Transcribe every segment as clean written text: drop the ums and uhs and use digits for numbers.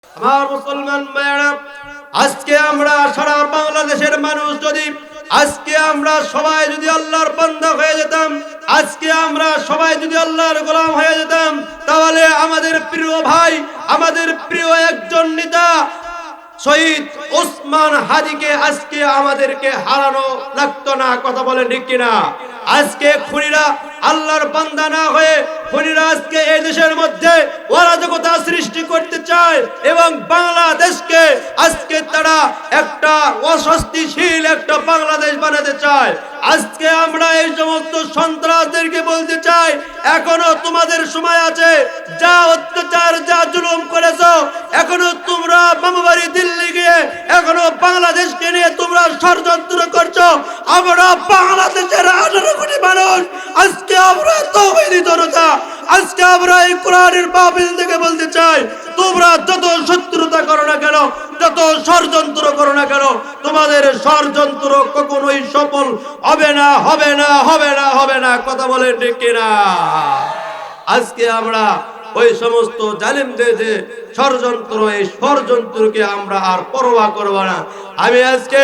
আমার মুসলমান ভাইরা, আজকে আমরা সারা বাংলাদেশের মানুষ যদি আজকে আমরা সবাই যদি আল্লাহর বান্দা হয়ে যেতাম, আজকে আমরা সবাই যদি আল্লাহর গোলাম হয়ে যেতাম, তাহলে আমাদের প্রিয় ভাই, আমাদের প্রিয় একজন নেতা শহীদ ওসমান হাদিকে আজকে আমাদেরকে হারানো লাগতো না। কথা বলেন ঠিক কিনা? আজকে খুনিরা আল্লাহর বান্দা না হয়ে খুনিরা আজকে এই দেশের মধ্যে অরাজকতা সৃষ্টি করতে চায় এবং বাংলাদেশকে আজকে তারা একটা অস্বস্তিশীল একটা বাংলাদেশ বানাতে চায়। আজকে আমরা এই সমস্ত সন্ত্রাসদেরকে বলতে চাই, এখনো তোমাদের সময় আছে। যা অত্যাচার, যা জুলুম করেছো, এখনো তোমরা মামাবাড়ি দিল্লি গিয়ে এখনো বাংলাদেশকে নিয়ে তোমরা ষড়যন্ত্র করছো। আমরা বাংলাদেশের 18 কোটি মানুষ, আজকে আমরা তৌহিদি জনতা, আজকে আমরা এই কোরআনের বাবিল থেকে বলতে চাই, তোমরা যত শত্রুতা করো না কেন, যত ষড়যন্ত্র করো না কেন, তোমাদের ষড়যন্ত্র কখনোই সফল হবে না, হবে না, হবে না, হবে না। কথা বলেন ঠিক কিনা? আজকে আমরা ওই সমস্ত জালিমদের যে ষড়যন্ত্র, এই ষড়যন্ত্রকে আমরা আর পরোয়া করব না। আমি আজকে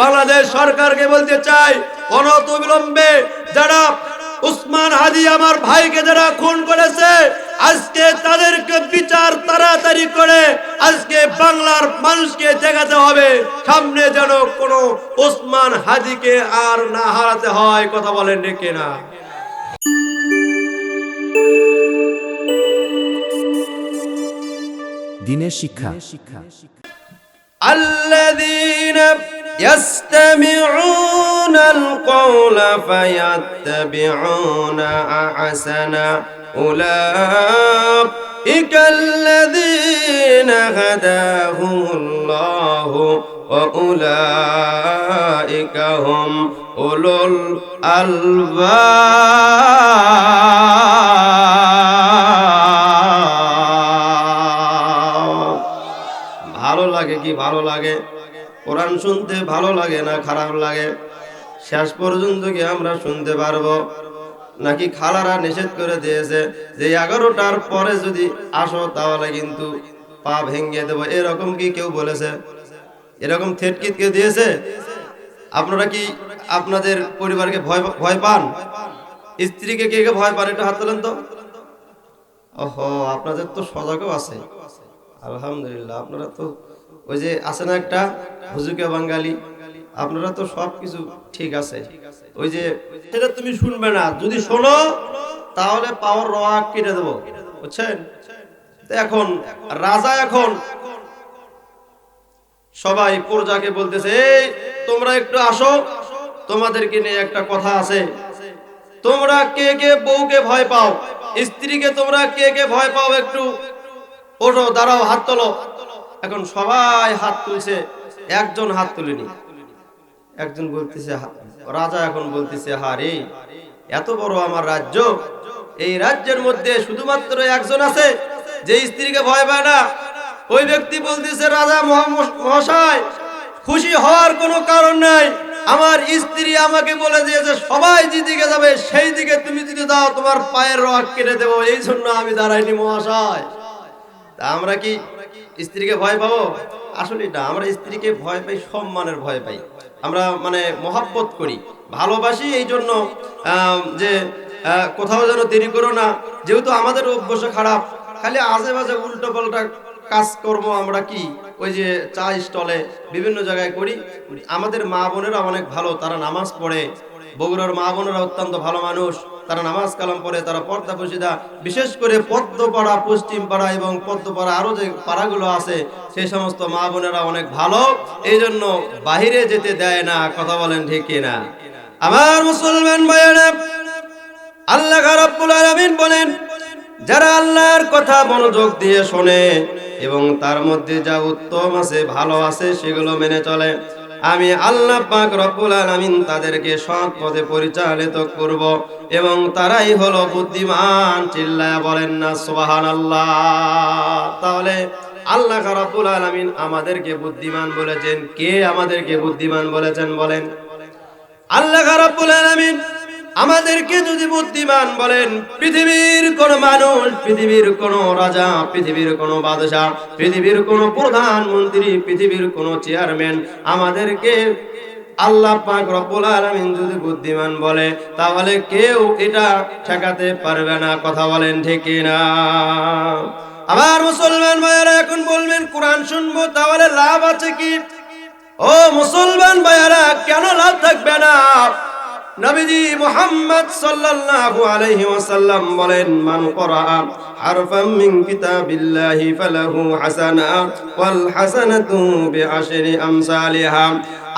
বাংলাদেশ সরকারকে বলতে চাই, অনতিবিলম্বে যারা ওসমান হাদি আমার ভাইকে যারা খুন করেছে, আজকে তাদেরকে বিচার তাড়াতাড়ি করে আজকে বাংলার মানুষকে দেখাতে হবে, সামনে যেন কোনো ওসমান হাদিকে আর না হারাতে হয়। কথা বলেন ঠিক কিনা? দিনের শিক্ষা। আল্লাযীনা ইয়াসতামিউনাল কওলা ফায়াত্তাবিউনা আহসানা উলাইকাল্লাযীনা হাদাহুমুল্লাহু ওয়া উলাইকা হুম উলুল আলবাব। ভালো লাগে কি ভালো লাগে? কোরআন শুনতে ভালো লাগে না খারাপ লাগে? শেষ পর্যন্ত কি আমরা শুনতে পারবো? নাকি খালারা নিষেধ করে দিয়েছে যে 11টার পরে যদি আসো তাহলে কিন্তু পা ভেঙে দেবো, এরকম কি কেউ বলেছে? এরকম থেটকিট কেউ দিয়েছে? আপনারা কি আপনাদের পরিবারকে ভয় পান? স্ত্রীকে কে কে ভয় পান? একটু হাত তোলেন তো। ওহো, আপনাদের তো সজাগও আছে, আলহামদুলিল্লাহ। আপনারা তো ওই যে আছে না একটা হুজুকে বাঙালি, আপনারা তো সবকিছু ঠিক আছে। ওই যে সেটা তুমি শুনবে না, যদি শোনো তাহলে পাওয়ার রোয়াক কেটে দেবো, বুঝছেন? এখন রাজা এখন সবাই প্রজাকে বলতেছে, এই তোমরা একটু আসো, তোমাদেরকে নিয়ে একটা কথা আছে। তোমরা কে কে বউকে ভয় পাও, স্ত্রীকে তোমরা কে কে ভয় পাও, একটু ওঠো, দাঁড়াও, হাত তোলো। এখন সবাই হাত তুলছে, একজন হাত তুলেনি। একজন বলতেছে, রাজা এখন বলতেছে, হারে এত বড় আমার রাজ্য, এই রাজ্যের মধ্যে শুধুমাত্র একজন আছে যে স্ত্রীকে ভয় পায় না। ওই ব্যক্তি বলতেছে, রাজা মহাশয়, খুশি হওয়ার কোনো কারণ নাই। আমার স্ত্রী আমাকে বলে দিয়েছে সবাই যেদিকে যাবে সেই দিকে তুমি যদি দাও তোমার পায়ের রক কেটে দেবো, এই জন্য আমি দাঁড়াইনি মহাশয়। তা আমরা কি স্ত্রীকে ভয় পাবো? আসলে না, আমরা স্ত্রীকে ভয় পাই, সম্মানের ভয় পাই। আমরা মানে মহাব্বত করি, ভালোবাসি, এই জন্য যে কোথাও যেন দেরি করো না। যেহেতু আমাদের অভ্যাস খারাপ, খালি আজে বাজে উল্টো পাল্টা কাজকর্ম আমরা কি ওই যে চা স্টলে বিভিন্ন জায়গায় করি। আমাদের মা বোনেরা অনেক ভালো, তারা নামাজ পড়ে। বগুড়ার মা বোনেরা অত্যন্ত ভালো মানুষ, তারা নামাজ কালাম পড়ে, তারা পর্দা পশিদা। বিশেষ করে পদ্মপাড়া, পশ্চিম পাড়া এবং পদ্মপাড়া আরো যে পাড়াগুলো আছে, সেই সমস্ত মা বোনেরা অনেক ভালো, এই জন্য বাহিরে যেতে দেয় না। কথা বলেন ঠিক কিনা? আমার মুসলমান ভাইয়েরা, আল্লাহ রাব্বুল আলামিন বলেন, যারা আল্লাহর কথা মনোযোগ দিয়ে শোনে এবং তার মধ্যে যা উত্তম আছে, ভালো আছে, সেগুলো মেনে চলে, আমি আল্লাহ পাক রব্বুল আলামিন তাদেরকে সৎ পথে পরিচালিত করব এবং তারাই হলো বুদ্ধিমান। চিল্লায়া বলেন না সুবহানাল্লাহ। তাহলে আল্লাহ রাব্বুল আলামিন আমাদেরকে বুদ্ধিমান বলেছেন। কে আমাদেরকে বুদ্ধিমান বলেছেন বলেন? আল্লাহ রাব্বুল আলামিন আমাদেরকে যদি বুদ্ধিমান বলেন, পৃথিবীর কোন মানুষ, পৃথিবীর কোন রাজা, পৃথিবীর কোন বাদশাহ, পৃথিবীর কোন প্রধানমন্ত্রী, পৃথিবীর কোন চেয়ারম্যান আমাদেরকে আল্লাহ পাক রব্বুল আলামিন যদি বুদ্ধিমান বলে, তাহলে কেউ এটা ঠেকাতে পারবে না। কথা বলেন ঠিক কিনা? আবার মুসলমান ভাইয়েরা এখন বলবেন কোরআন শুনবো, তাহলে লাভ আছে কি? ও মুসলমান ভাইয়েরা, কেন লাভ থাকবে না? নবীজি মুহাম্মদ সাল্লাল্লাহু আলাইহি ওয়াসাল্লাম বলেন, মান ক্বারা হারফাম মিন কিতাবিল্লাহি ফালাহু হাসানা ওয়াল হাসানাতু বিআশরি আমসালিহা।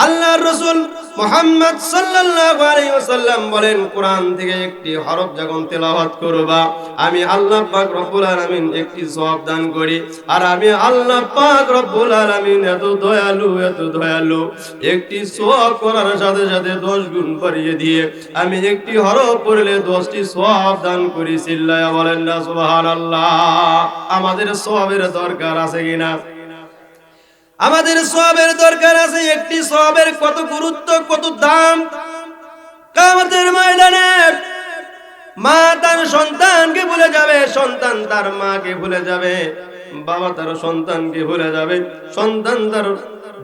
আল্লাহর রাসূল মুহাম্মদ সাল্লাল্লাহু আলাইহি ওয়াসাল্লাম বলেন, কোরআন থেকে একটি হরফ যখন তেলাওয়াত করবা, আমি আল্লাহ পাক রব্বুল আলামিন একটি সওয়াব দান করি। আর আমি আল্লাহ পাক রব্বুল আলামিন এত দয়ালু, এত দয়ালু, একটি সওয়াব করার সাথে সাথে 10 গুণ বাড়িয়ে দিয়ে আমি একটি হরফ পড়লে 10টি সওয়াব দান করি। চিল্লায়া বলেন না সুবহানাল্লাহ। আমাদের সওয়াবের দরকার আছে কিনা? আমাদের সওয়াবের দরকার আছে। একটি সওয়াবের কত গুরুত্ব, কত দাম। কিয়ামতের ময়দানে মা তার সন্তানকে ভুলে যাবে, সন্তান তার মাকে ভুলে যাবে, বাবা তার সন্তানকে ভুলে যাবে, সন্তান তার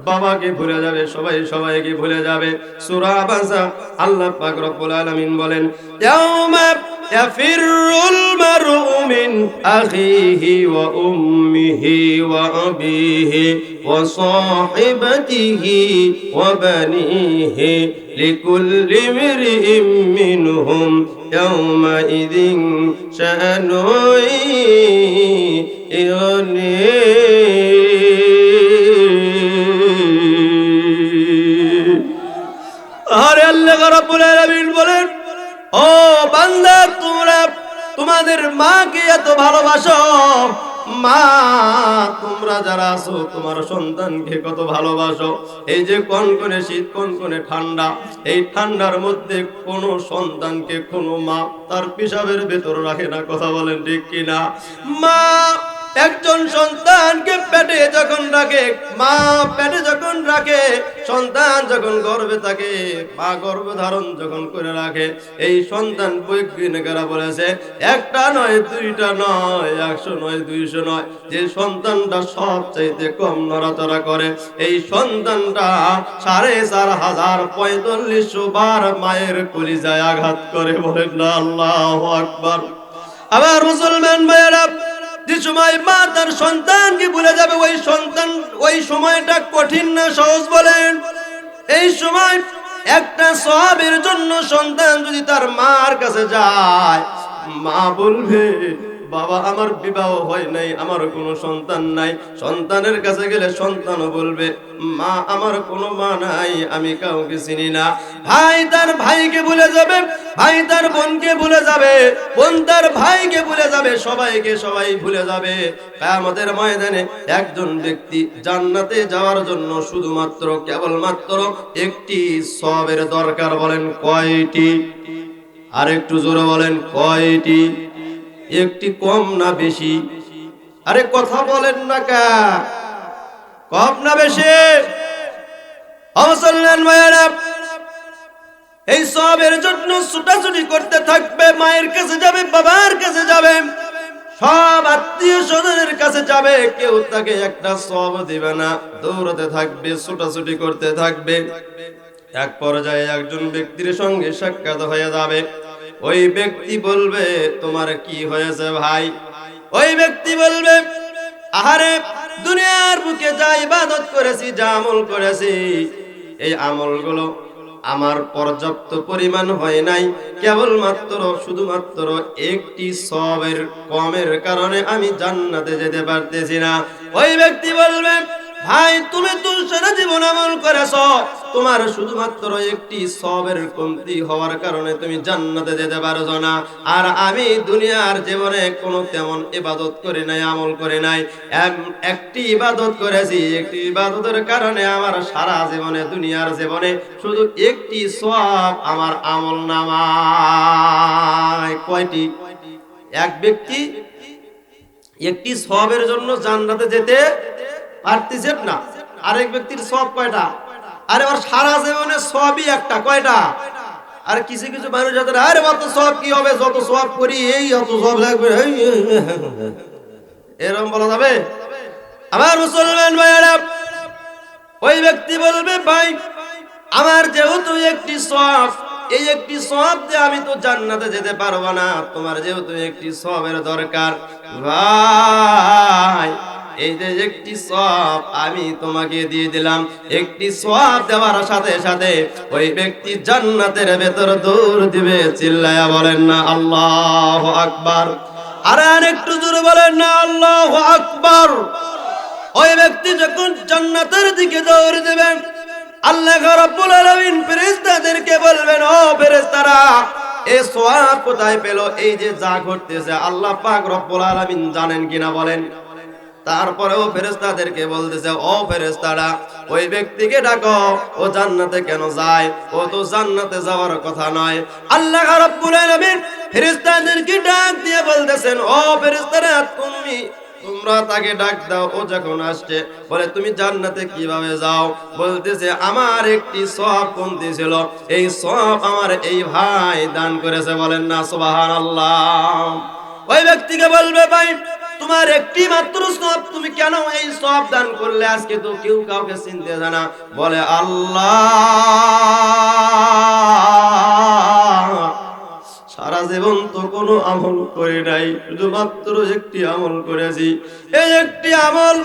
বাবাকে ভুলে যাবে, সবাই সবাইকে ভুলে যাবে। সূরা আবাসা আল্লাহ পাক রব্বুল আলামিন বলেন, ইয়াউমা ইয়াফিরুল মারউ মিন আখিহি ওয়া উম্মিহি ওয়া আবিহি ওয়া সাহিবাতিহি ওয়া বানিহি লিকুল্লি ইমরিইম মিনহুম ইয়াউমা ইযিন শাআনুন ইগনি। আরে আল্লাহ রাব্বুল আলামিন বলেন, ও বান্দা, তোমরা তোমাদের মাকে এত ভালোবাসো। মা, তোমরা যারা আছো তোমার সন্তানকে কত ভালোবাসো। এই যে কনকনে শীত, কনকনে ঠান্ডা, এই ঠান্ডার মধ্যে কোন সন্তানকে কোন মা তার পেশাবের ভেতর রাখে না। কথা বলেন ঠিক কিনা? মা একজন সন্তানকে পেটে যখন রাখে, মা পেটে যখন রাখে, সন্তান যখন গর্ভে থাকে, মা গর্ভধারণ যখন করে রাখে, এই সন্তান বৈজ্ঞানিকেরা বলেছে একটা নয়, দুইটা নয়, 100 নয়, 200 নয়, যে সন্তানটা সবচাইতে কম নড়াচড়া করে, এই সন্তানটা 4500 বার মায়ের কলিজায় আঘাত করে। বলেন না আল্লাহু আকবার। আবার মুসলমান ভাইয়েরা, যে সময় মা তার সন্তানকে ভুলে যাবে, ওই সময়টা কঠিন না সহজ? বলেন। এই সময় একটা সওয়াবের জন্য সন্তান যদি তার মার কাছে যায়, মা বলবে, বাবা আমার বিবাহ হয় নাই, আমার কোনো সন্তান নাই। সন্তানের কাছে গেলে সন্তানও বলবে, মা আমার কোনো মা নাই, আমি কাউকে চিনি না। ভাই তার ভাইকে ভুলে যাবে, ভাই তার বোনকে ভুলে যাবে, বোন তার ভাইকে ভুলে যাবে, সবাইকে সবাই ভুলে যাবে। কিয়ামতের ময়দানে একজন ব্যক্তি জান্নাতে যাওয়ার জন্য শুধুমাত্র কেবলমাত্র একটি সওয়াবের দরকার। বলেন কয়টি? আর একটু জোরে বলেন কয়টি? একটি কম না বেশি? আরে কথা বলেন না কা? কম না বেশি? মুসলমান ভাইয়েরা, এই সওয়াবের জন্য ছুটাছুটি করতে থাকবে। মায়ের কাছে যাবে, বাবার কাছে যাবে, সব আত্মীয় স্বজনের কাছে যাবে, কেউ তাকে একটা সওয়াব দিবে না। দৌড়াতে থাকবে, ছুটাছুটি করতে থাকবে। এক পর্যায়ে একজন ব্যক্তির সঙ্গে সাক্ষাৎ হয়ে যাবে। ওই ব্যক্তি বলবে, তোমার কি হয়েছে ভাই? ওই ব্যক্তি বলবে, আহারে, দুনিয়ার বুকে যা ইবাদত করেছি, যা আমল করেছি, এই আমলগুলো আমার পর্যাপ্ত পরিমাণ হয় নাই। কেবলমাত্র শুধুমাত্র একটি সওয়াবের কমের কারণে আমি জান্নাতে যেতে পারতেছি না। ওই ব্যক্তি বলবে, ভাই তুমি তো সারা জীবন আমল করেছো, তোমার শুধুমাত্র একটি সওয়াবের কমতি হওয়ার কারণে তুমি জান্নাতে যেতে পারছো না। আর আমি দুনিয়ার জীবনে কোনো তেমন ইবাদত করি নাই, আমল করি নাই, একটি ইবাদত করেছি। একটি ইবাদতের কারণে আমার সারা জীবনে, দুনিয়ার জীবনে শুধু একটি সওয়াব আমার আমল নামায়। কয়টি? এক ব্যক্তি একটি সওয়াবের জন্য জান্নাতে যেতে পারতেছেন না। আরেক ব্যক্তির সওয়াব কয়টা? আরে ওর সারা জীবনে সওয়াবই একটা। কয়টা? আর কিছু কিছু মানুষ যাদের আরে অত সব কি হবে, যত সব করি এই অত সব লাগবে, এরকম বলা যাবে? আমার মুসলমান ভাইয়েরা, ওই ব্যক্তি বলবে ভাই আমার যেহেতু একটি সওয়াব, এই একটি সওয়াব দিয়ে আমি তো জান্নাতে যেতে পারবো না, তোমার যেহেতু একটি সওয়াবের দরকার, ভাই এই যে একটি সওয়াব আমি তোমাকে দিয়ে দিলাম, একটি সওয়াব দেওয়ার সাথে সাথে ওই ব্যক্তি জান্নাতের ভেতর দৌড় দিবে। চিল্লায়া বলেন না আল্লাহু আকবার। আর একটু জোরে বলেন না আল্লাহু আকবার। ওই ব্যক্তি যখন জান্নাতের দিকে দৌড় দেবে, আল্লাহ রাব্বুল আলামিন ফেরেশতাদেরকে বলবেন, ও ফেরেশতারা এই সওয়াব কোথায় পেল? এই যে যা ঘটতেছে আল্লাহ পাক রব্বুল আলামিন জানেন কিনা বলেন? তারপরেও ফেরেশতাদেরকে বলতেছে, ও ফেরেশতারা ওই ব্যক্তিকে ডাকো, ও জান্নাতে কেন যায়? ও তো জান্নাতে যাওয়ার কথা নয়। আল্লাহ রাব্বুল আলামিন ফেরেশতাদেরকে ডাক দিয়ে বলতেছেন, ও ফেরেশতারা তোমরা তাকে ডাক দাও, ও যখন আসছে বলে তুমি জান্নাতে কিভাবে যাও? বলতেছে আমার একটি সওয়াব কমতি ছিল, এই সওয়াব আমার এই ভাই দান করেছে। বলেন না সুবহানাল্লাহ। ওই ব্যক্তিকে বলবে ভাই তোমার একটি মাত্র সওয়াব, তুমি কেন এই সওয়াব দান করলে? আজকে তো কেউ কাউকে চিনতে জানা। বলে আল্লাহ সারা জীবন তো কোনো আমল করি নাই, শুধুমাত্র একটি আমল করেছি। এই একটি আমল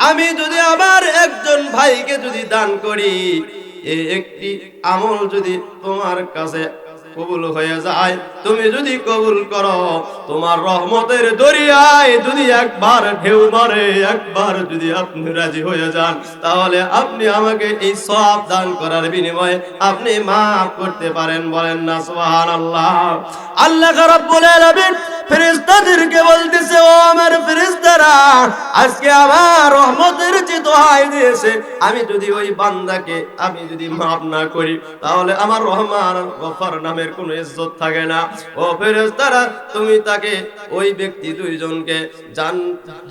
আমি যদি আবার একজন ভাইকে যদি দান করি, এই একটি আমল যদি তোমার কাছে কবুল হয়ে যায়, তুমি যদি কবুল করো, তোমার রহমতের দরিয়ায় যদি একবার ঢেউ মারে, একবার যদি আপনি রাজি হয়ে যান, তাহলে আপনি আমাকে এই সওয়াব দান করার বিনিময়ে আপনি মাফ করতে পারেন। বলেন না সুবহানাল্লাহ। আল্লাহ রাব্বুল আলামিন ফেরেশতাদেরকে বলতেছে, ও আমার ফেরেশতারা আজকে আমার রহমতের যে দোহাই দিয়েছে, আমি যদি ওই বান্দাকে আমি যদি মাফ না করি, তাহলে আমার রহমান গফফার নামের কোনো ইজ্জত থাকে না। ও ফেরেশতারা তুমি তাকে ওই ব্যক্তি দুইজনকে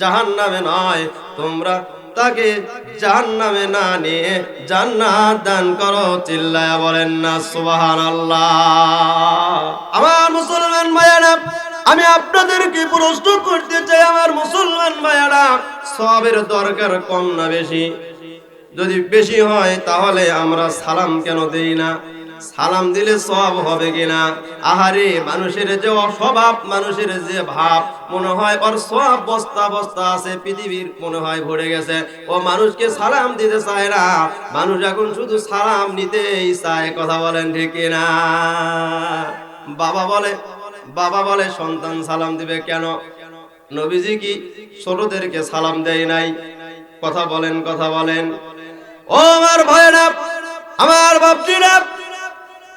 জাহান্নামে নয়, তোমরা তাকে জাহান্নামে না নিয়ে জান্নাত দান করো। চিল্লায়া বলেন না সুবহানাল্লাহ। আমার মুসলমান ভাইয়েরা, আমি আপনাদেরকে প্রশ্ন করতে চাই, আমার মুসলমান ভাইয়েরা সওয়াবের দরকার কম না বেশি? যদি বেশি হয় তাহলে আমরা সালাম কেন দেই না? সালাম দিলে সওয়াব হবে কিনা? আহারে মানুষের যে অস্বভাব, মানুষের যে ভাব, মনে হয় ওর সওয়াব বস্তা বস্তা আছে, পৃথিবীর মনে হয় ভরে গেছে, ও মানুষকে সালাম দিতে চায় না। মানুষ এখন শুধু সালাম নিতেই চায়। কথা বলেন ঠিক কিনা? বাবা বলে সন্তান সালাম দিবে কেন? নবীজি কি ছোটদেরকে সালাম দেয় নাই? কথা বলেন। ও আমার ভাইরা, আমার বাপজিরা,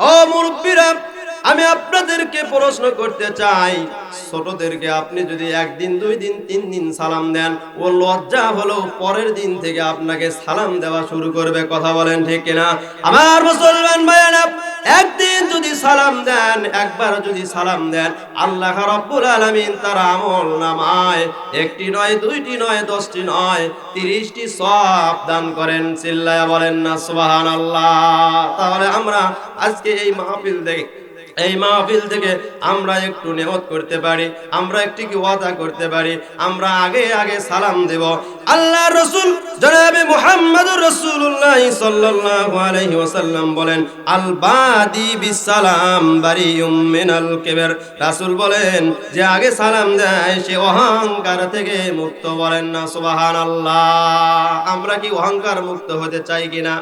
ও মুরব্বীরা, আমি আপনাদেরকে প্রশ্ন করতে চাই, ছোটদেরকে আপনি যদি একদিন, 2 দিন, 3 দিন সালাম দেন, ও লজ্জা হলো পরের দিন থেকে আপনাকে সালাম দেওয়া শুরু করবে। কথা বলেন ঠিক কিনা? আমার মুসলমান ভাইয়েরা, একদিন যদি সালাম দেন, একবার যদি সালাম দেন, আল্লাহ রাব্বুল আলামিন তার আমল নামায় 1টি নয়, 2টি নয়, 10টি নয়, 30টি সওয়াব দান করেন। চিল্লায়া বলেন না সুবহানাল্লাহ। তাহলে আমরা আজকে এই মাহফিল থেকে আমরা একটু নিয়ত করতে পারি, আমরা একটু কি ওয়াদা করতে পারি, আমরা আগে সালাম দেব। আল্লাহর রাসূল জনাবে মুহাম্মদুর রাসূলুল্লাহ সাল্লাল্লাহু আলাইহি ওয়াসাল্লাম বলেন, আল বাদি বিসালাম বারিউম মিনাল কিবর। রাসূল বলেন যে আগে সালাম দেয় সে অহংকার থেকে মুক্ত। বলেন না সুবহানাল্লাহ। আমরা কি অহংকার মুক্ত হতে চাই কিনা?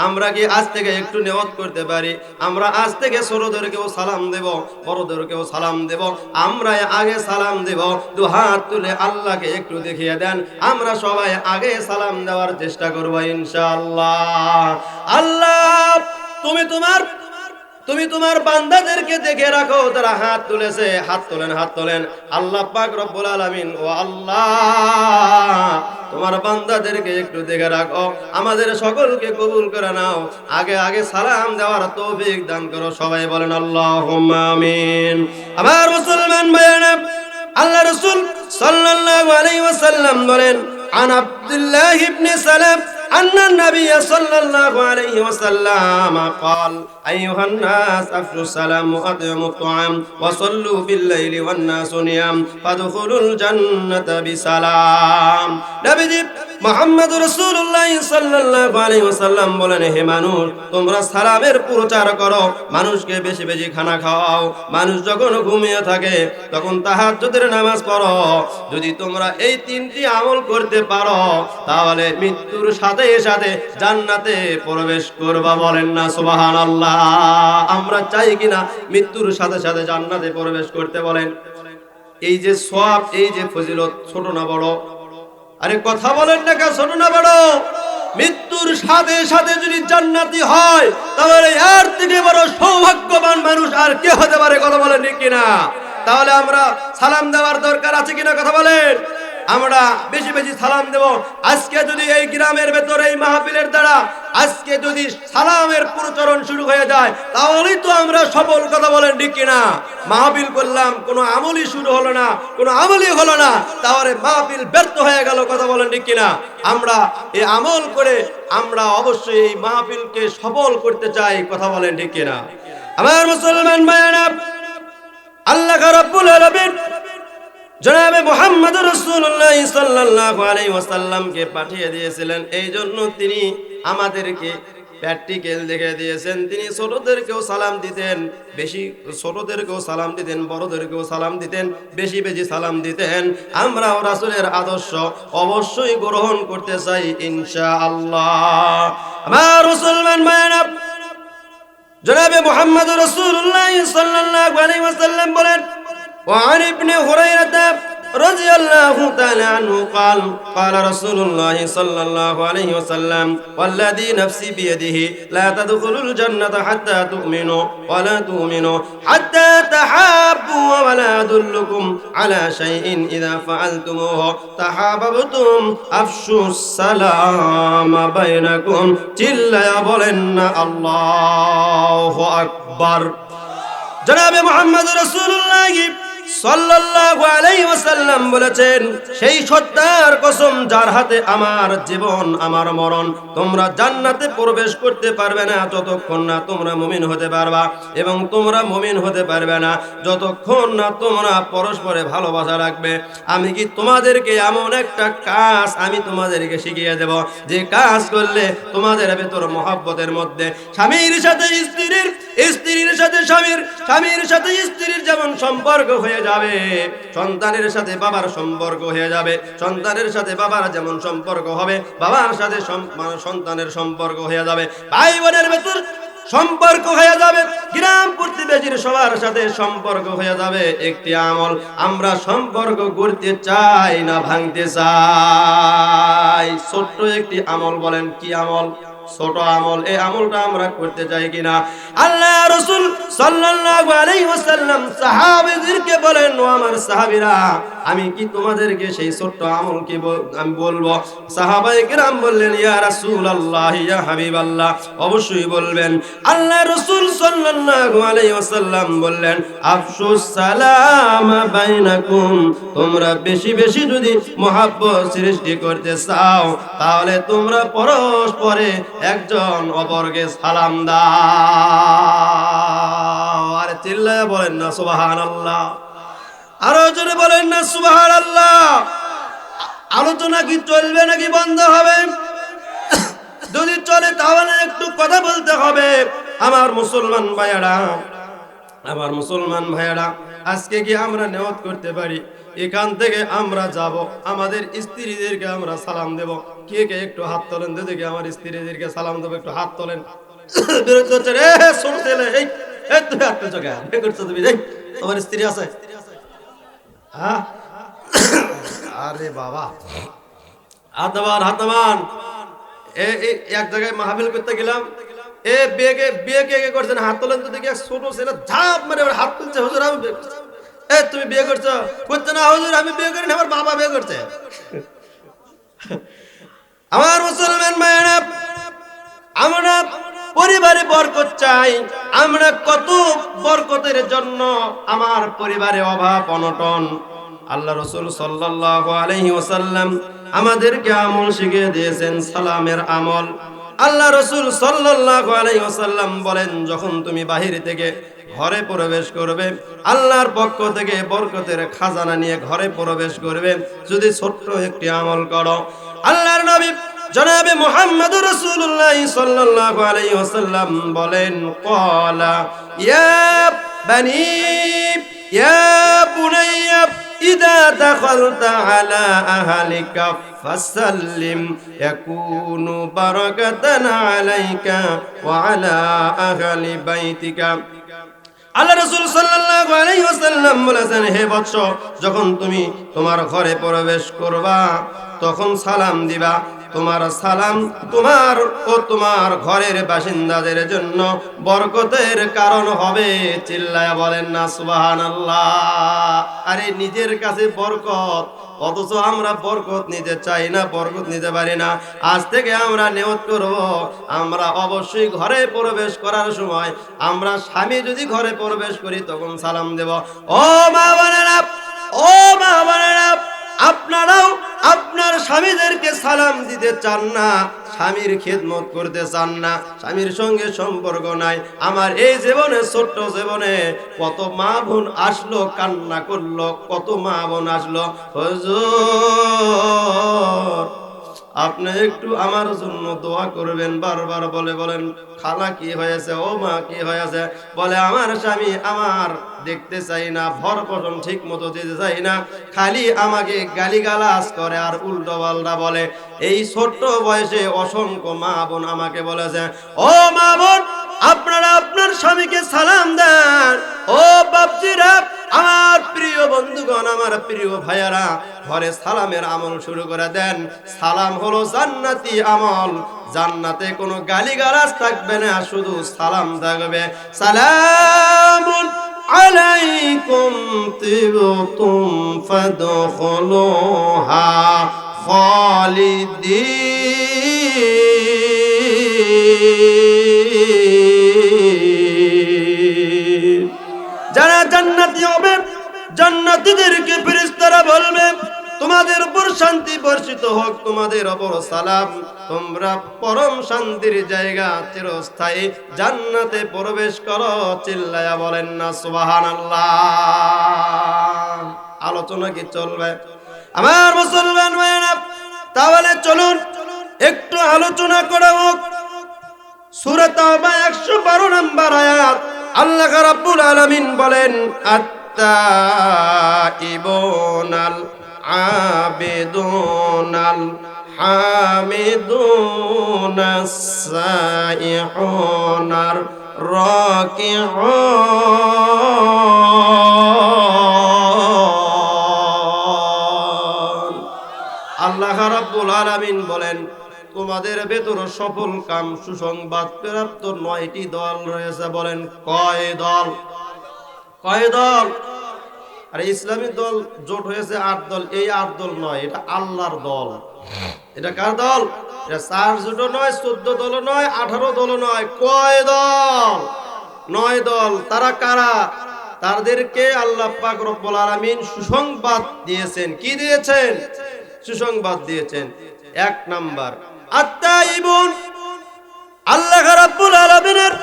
আমরা কি আজ থেকে একটু নিয়ত করতে পারি, আমরা আজ থেকে ছোটদেরকেও সালাম দেব, বড়দেরকেও সালাম দেব। আমরা আগে সালাম দেব। 2 হাত তুলে আল্লাহকে একটু দেখিয়ে দেন, আমরা সবাই আগে সালাম দেওয়ার চেষ্টা করব ইনশাআল্লাহ। আল্লাহ তুমি তোমার বান্দাদেরকে দেখে রাখো, তারা হাত তুলেছে, হাত তোলেন। আল্লাহ পাক রব্বুল আলামিন, ও আল্লাহ তোমার বান্দাদেরকে একটু দেখে রাখো, আমাদের সকলকে কবুল করে নাও, আগে সালাম দেওয়ার তৌফিক দান করো। সবাই বলেন আল্লাহুম্মা আমিন। আমার মুসলমান ভাইয়েরা, আল্লাহ রাসূল সাল্লাল্লাহু আলাইহি ওয়াসাল্লাম বলেন, আন আব্দুল্লাহ ইবনে সালাম أن النبي صلى الله عليه وسلم قال أيها الناس أفشوا السلام وأطعموا الطعام وصلوا بالليل والناس نيام فادخلوا الجنة بسلام نبي মুহাম্মদ রাসূলুল্লাহ সাল্লাল্লাহু আলাইহি ওয়াসাল্লাম বলেন, হে মানুষ, তোমরা সালামের প্রচার করো, মানুষকে বেশি বেশি খানা খাওয়াও, মানুষ যখন ঘুমিয়ে থাকে তখন তাহাজ্জুদের নামাজ পড়ো। যদি তোমরা এই তিনটি আমল করতে পারো তাহলে মৃত্যুর সাথে সাথে জান্নাতে প্রবেশ করবা। বলেন না সুবহানাল্লাহ। আমরা চাই কিনা মৃত্যুর সাথে সাথে জান্নাতে প্রবেশ করতে? বলেন। এই যে সওয়াব, এই যে ফজিলত, ছোট না বড়? আরে কথা বলেন না, কে ছোট না বড়? মৃত্যুর সাথে সাথে যদি জান্নাতি হয় তাহলে এর থেকে বড় সৌভাগ্যবান মানুষ আর কে হতে পারে? কথা বলেন ঠিক কিনা? তাহলে আমরা সালাম দেওয়ার দরকার আছে কিনা? কথা বলেন। আমরা বেশি বেশি সালাম দেব। আজকে যদি এই গ্রামের ভেতরে এই মাহফিলের দ্বারা আজকে যদি সালামের প্রচলন শুরু হয়ে যায় তাহলেই তো আমরা সফল। কথা বলেন ঠিক কিনা? মাহফিল করলাম, কোনো আমলই শুরু হলো না, কোনো আমলই হলো না, তাহলে মাহফিল ব্যর্থ হয়ে গেল। কথা বলেন ঠিক কিনা? আমরা এই আমল করে আমরা অবশ্যই এই মাহফিলকে সফল করতে চাই। কথা বলেন ঠিক কিনা? আমার মুসলমান ভাইয়েরা, আল্লাহ রাব্বুল আলামিন জনাবে মুহাম্মদ রাসূলুল্লাহ সাল্লাল্লাহু আলাইহি ওয়াসাল্লামকে পাঠিয়ে দিয়েছিলেন। এই জন্য তিনি আমাদেরকে প্র্যাকটিক্যাল দেখে দিয়েছেন। তিনি ছোটদেরকেও সালাম দিতেন, বেশি ছোটদেরকেও সালাম দিতেন, বড়দেরকেও সালাম দিতেন, বেশি বেশি সালাম দিতেন। আমরাও রাসূলের আদর্শ অবশ্যই গ্রহণ করতে চাই ইনশাআল্লাহ। আমার মুসলমান ভাইয়েরা, জনাবে মুহাম্মদ রাসূলুল্লাহ সাল্লাল্লাহু আলাইহি ওয়াসাল্লাম বলেন, وعن ابن هريرة رضي الله تعالى عنه قال قال رسول الله صلى الله عليه وسلم والذي نفسي بيده لا تدخلوا الجنة حتى تؤمنوا ولا تؤمنوا حتى تحابوا ولا أدلكم على شيء إذا فعلتموه تحاببتم أفشوا السلام بينكم চিল্লা বলেন আল্লাহু আকবার। জনাবে মুহাম্মদ রাসূলুল্লাহ সাল্লাল্লাহু আলাইহি ওয়াসাল্লাম বলেছেন, সেই সত্তার কসম যার হাতে আমার জীবন আমার মরণ, তোমরা জান্নাতে প্রবেশ করতে পারবে না যতক্ষণ না তোমরা মুমিন হতে পারবা, এবং তোমরা মুমিন হতে পারবে না যতক্ষণ না তোমরা পরস্পরে ভালোবাসা রাখবে। আমি কি তোমাদেরকে এমন একটা কাজ আমি তোমাদেরকে শিখিয়ে দেব যে কাজ করলে তোমাদের ভেতর মহব্বতের মধ্যে স্বামীর সাথে স্ত্রীর, স্ত্রীর সাথে স্বামীর, স্বামীর সাথে স্ত্রীর যেমন সম্পর্ক হয়ে যাবে, সন্তানের সাথে বাবার সম্পর্ক হয়ে যাবে, সন্তানের সাথে বাবার যেমন সম্পর্ক হবে বাবার সাথে সন্তানের সম্পর্ক হয়ে যাবে, ভাই বোনের ভেতর সম্পর্ক হয়ে যাবে, গ্রাম প্রতিবেশীর সবার সাথে সম্পর্ক হয়ে যাবে। একটি আমল আমরা সম্পর্ক করতে চাই না ভাঙতে চাই। ছোট্ট একটি আমল, বলেন কি আমল? ছোট আমল। এই আমলটা আমরা করতে চাই কিনা? আল্লাহ রাসূল সাল্লাল্লাহু আলাইহি ওয়াসাল্লাম সাহাবীদেরকে বলেন, ও আমার সাহাবীরা, আমি কি তোমাদেরকে সেই ছোট্ট আমল কি আমি বলবো? সাহাবায়ে কেরাম বললেন, ইয়া রাসূলুল্লাহ, ইয়া হাবিবাল্লাহ, অবশ্যই বলবেন। আল্লাহ রাসূল সাল্লাল্লাহু আলাইহি ওয়াসাল্লাম বললেন, আফশুস সালাম বাইনাকুম, তোমরা বেশি বেশি যদি মহব্বত সৃষ্টি করতে চাও তাহলে তোমরা পরস্পরে একজন অপরকে সালাম দাও। আর চিল্লায়া বলেন না সুবহানাল্লাহ। আরো জোরে বলেন না সুবহানাল্লাহ। আলোচনা কি চলবে নাকি বন্ধ হবে? যদি চলে তাহলে একটু কথা বলতে হবে। আমার মুসলমান ভাইয়েরা, আমার মুসলমান ভাইয়েরা, আজকে কি আমরা নিয়ত করতে পারি এখান থেকে আমরা যাব, আমাদের স্ত্রীদেরকে আমরা সালাম দেব? কে কে একটু হাত তোলেন, দেখি আমার স্ত্রীদেরকে সালাম দেবো, একটু হাত তোলেন। বিরক্ত হচ্ছে রে ছোট ছেলে, এই তুমি হাত তুলছো কেন? বিয়ে করছো তুমি? তোমার স্ত্রী আছে? হ্যাঁ, আরে বাবা, হাতমান হাতমান। এক জায়গায় মাহফিল করতে গেলাম, বিয়ে কে কে করছেন হাত তোলেন তো দেখি। ছোট ছেলে ঝাঁপ মারে হাত তুলছে, হুজুর আমি, তুমি বিয়ে করছো? করছো না হুজুর, আমি বিয়ে করিনি, আমার বাবা বিয়ে করছে। আমার মুসলমান ভাইয়েরা, আমরা পরিবারে বরকত চাই। আমরা কত বরকতের জন্য আমার পরিবারে অভাব অনটন। আল্লাহ রাসূল সাল্লাল্লাহু আলাইহি ওয়াসাল্লাম আমাদেরকে আমল শিখিয়ে দিয়েছেন সালামের আমল। আল্লাহ রাসূল সাল্লাল্লাহু আলাইহি ওয়াসাল্লাম বলেন, যখন তুমি বাহির থেকে ঘরে প্রবেশ করবে, আল্লাহর পক্ষ থেকে বরকতের খাজানা নিয়ে ঘরে প্রবেশ করবে যদি ছোট্ট একটি আমল করো। আল্লাহর নবী জনাবে মুহাম্মদুর রাসূলুল্লাহ সাল্লাল্লাহু আলাইহি ওয়াসাল্লাম বলেন, ক্বালা ইয়া বানি ইয়া বুনাইয়া ইদা দাখালতা আলা আহলিকা ফাসাল্লিম ইয়াকুনু বারাকাতান আলাইকা ওয়া আলা আহলি বাইতিকা। আল্লাহ রাসূল সাল্লাল্লাহু আলাইহি ওয়াসাল্লাম বলেছেন, হে বৎস, যখন তুমি তোমার ঘরে প্রবেশ করবা তখন সালাম দিবা। তোমার সালাম তোমার ও তোমার ঘরের বাসিন্দাদের জন্য বরকতের কারণ হবে। চিল্লায়া বলেন না সুবহানাল্লাহ। আরে নিজের কাছে বরকত, অথচ আমরা বরকত নিতে চাই না, বরকত নিতে পারি না। আজ থেকে আমরা নিয়ত করব, আমরা অবশ্যই ঘরে প্রবেশ করার সময় আমরা স্বামী যদি ঘরে প্রবেশ করি তখন সালাম দেব। ও মা বোনেরা, ও মা বোনেরা, আপনারাও আপনার স্বামীদেরকে সালাম দিতে চান না, স্বামীর খিদমত করতে চান না, স্বামীর সঙ্গে সম্পর্ক নাই। আমার এই জীবনে, ছোট্ট জীবনে কত মা বোন আসলো, কান্না করলো, কত মা বোন আসলো, হুজুর আপনি একটু আমার জন্য দোয়া করবেন। বারবার বলেন খালা কি হয়েছে, ও মা কি হয়েছে, বলে আমার স্বামী আমার দেখতে চাই না, ভরণ ঠিক মতো দিতে চাই না, খালি আমাকে গালিগালাজ করে আর উল্টো পাল্টা বলে। এই ছোট্ট বয়সে অসংখ্য মা বোন আমাকে বলেছে, ও মা বোন আপনারা আপনার স্বামীকে সালাম দেন। ও বাপজিরা, আমার প্রিয় বন্ধুগণ, আমার প্রিয় ভাইয়ারা, ঘরে সালামের আমল শুরু করে দেন। সালাম হলো জান্নাতি আমল, জান্নাতে কোনো গালিগালাজ থাকবে না, শুধু সালাম থাকবে। সালামুন আলাইকুম তিবতুম ফাদখুলুহা খালিদিন। যারা জান্নাতি হবে, জান্নাতীদেরকে ফেরেশতারা বলবে, তোমাদের উপর শান্তি বর্ষিত হোক, তোমাদের উপর সালাম, তোমরা পরম শান্তির জায়গা চিরস্থায়ী জান্নাতে প্রবেশ করো। চিল্লায়া বলেন না সুবহানাল্লাহ। আলোচনা কি চলবে আমার মুসলমান ভাইরা? তাহলে চলুন একটু আলোচনা করা হোক। সূরা তাওবা 112 নম্বর আয়াত, আল্লাহ রাব্বুল আলামিন বলেন, আত-তাইবুনাল আবিদুনাল হামিদুনাস সাইহুনার রাকিউন। আল্লাহ রাব্বুল আলামিন বলেন, তোমাদের ভেতর সফল কাম সুসংবাদ প্রাপ্ত 9টি দল রয়েছে। বলেন কয় দল? কয় দল? আর ইসলামী দল জোট হয়েছে 8 দল। এই 8 দল নয়, এটা আল্লাহর দল। এটা কার দল? এটা 4 জোটও নয়, 14 দলও নয়, 18 দলও নয়। কয় দল? 9 দল। তারা কারা? তাদেরকে আল্লাহ পাক রব্বুল আলামিন সুসংবাদ দিয়েছেন। কি দিয়েছেন? সুসংবাদ দিয়েছেন। 1 নাম্বার আত-তাইবুন, আল্লাহ রাব্বুল আলামিনের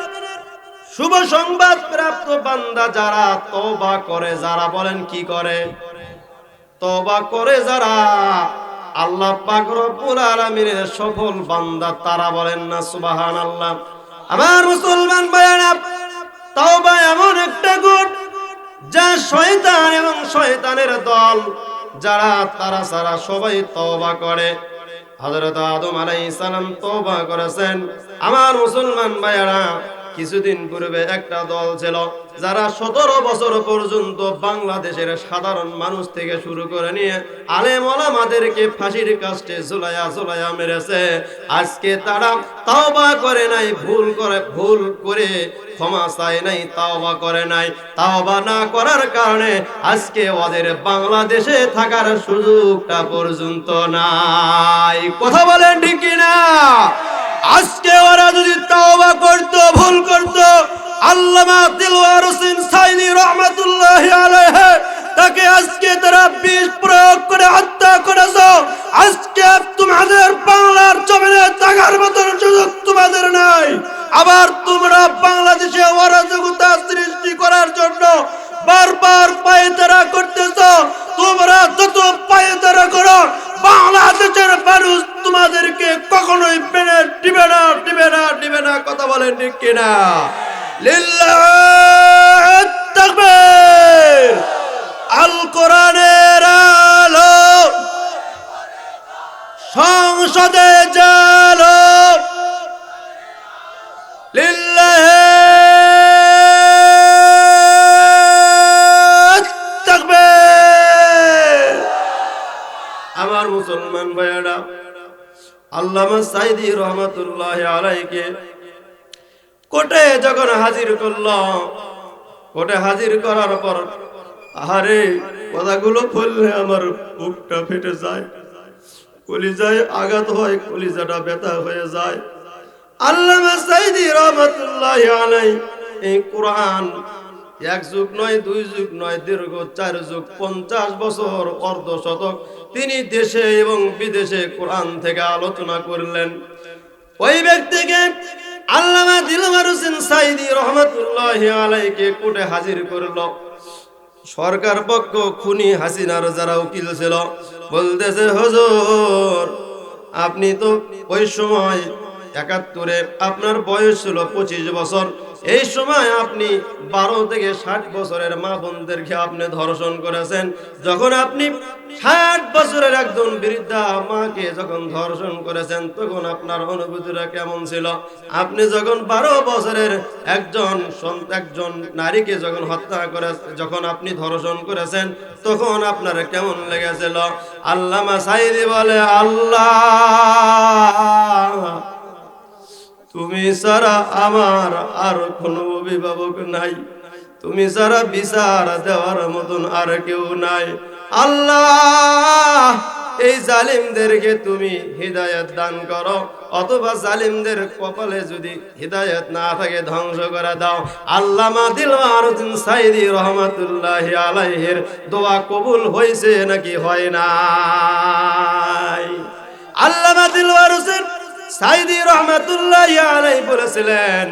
শুভ সংবাদ প্রাপ্ত বান্দা যারা, তওবা করে যারা। বলেন কি করে? তওবা করে যারা, আল্লাহ পাক রব্বুল আলামিনের সফল বান্দা তারা। বলেন না সুবহানাল্লাহ। আমার মুসলমান ভাইরা, তওবা এমন একটা গুণ যা শয়তান এবং শয়তানের দল যারা, তারা সারা সবাই তওবা করে। হযরত আদম আলাইহিস সালাম তওবা করেছেন। আমার মুসলমান ভাইরা, কিছুদিন পূর্বে একটা দল ছিল যারা 17 বছর পর্যন্ত বাংলাদেশের সাধারণ মানুষ থেকে শুরু করে নিয়ে আলেম ওলামাদেরকে ফাঁসির কাস্টে ঝুলাইয়া মেরেছে। আজকে তারা তাওবা করে নাই, ভুল করে ক্ষমা চায় নাই, তাওবা করে নাই। তাওবা না করার কারণে আজকে ওদের বাংলাদেশে থাকার সুযোগটা পর্যন্ত নাই। কথা বলেন ঠিক কিনা? আজকে ওরা যদি তাওবা করত, ভুল করত, আল্লামা দিলওয়ার হোসেন সাইনি রহমাতুল্লাহি আলাইহি তাকে আজকে তারা বিষ প্রয়োগ করে হত্যা করেছো। আজকে তোমাদের বাংলার জমিনে থাকার মতন সুযোগ তোমাদের নাই। আবার তোমরা বাংলাদেশে অরাজকতা সৃষ্টি করার জন্য বারবার পায়তারা করতেছ। তোমরা যত পায়তারা করো বাংলাদেশের মানুষ তোমাদেরকে কখনোই মেনে দিবে না, দিবে না, দিবে না। কথা বলেন ঠিক কিনা? লিল্লাহি তাকবীর। আল কোরআনের আলো সংসদে জালো। লিল্লাহি তাকবীর। আমার মুসলমান ভাইয়েরা, আল্লামা সাঈদী রহমাতুল্লাহি আলাইহিকে কোর্টে যখন হাজির করল, কোর্টে হাজির করার পর আরে কথাগুলো বললে আমার বুকটা ফেটে যায়, কলিজায় আঘাত হয়, কলিজাটা ব্যথা হয়ে যায়। আল্লামা সাঈদী রহমাতুল্লাহি আলাইহি এই কোরআন এক যুগ নয়, দুই যুগ নয়, দীর্ঘ 4 যুগ 50 বছর অর্ধ শতক তিনি দেশে এবং বিদেশে কোরআন থেকে আলোচনা করলেন। ওই ব্যক্তিকে আল্লামা দিলওয়ার হোসেন সাঈদী রহমাতুল্লাহি আলাইহিকে কোর্টে হাজির করল। সরকার পক্ষ খুনি হাসিনার যারা উকিল ছিল বলতেছে, হুজুর আপনি তো ওই সময় 71-এ আপনার বয়স ছিল 25 বছর। এই সময় আপনি 12 থেকে 60 বছরের মা বোনদেরকে আপনি ধর্ষণ করেছেন। যখন আপনি 60 বছরের একজন বৃদ্ধা মাকে যখন ধর্ষণ করেছেন তখন আপনার অনুভূতিটা কেমন ছিল? আপনি যখন 12 বছরের একজন নারীকে যখন হত্যা করে যখন আপনি ধর্ষণ করেছেন তখন আপনার কেমন লেগেছিল? আল্লামা সাঈদী বলে, আল্লাহ তুমি ছাড়া আমার আর কোনো অভিভাবক নাই, তুমি ছাড়া বিচার দেওয়ার মতন আর কেউ নাই। আল্লাহ এই জালিমদেরকে তুমি হিদায়াত দান করো, অথবা জালিমদের কপালে যদি হিদায়াত না থাকে ধ্বংস করে দাও। আল্লামা দিলওয়ার হোসেন সাঈদী রহমাতুল্লাহি আলাইহির দোয়া কবুল হয়েছে নাকি হয় নাই? আল্লামা দিলওয়ার হোসেন সাঈদী রহমাতুল্লাহি আলাইহি বলেছিলেন,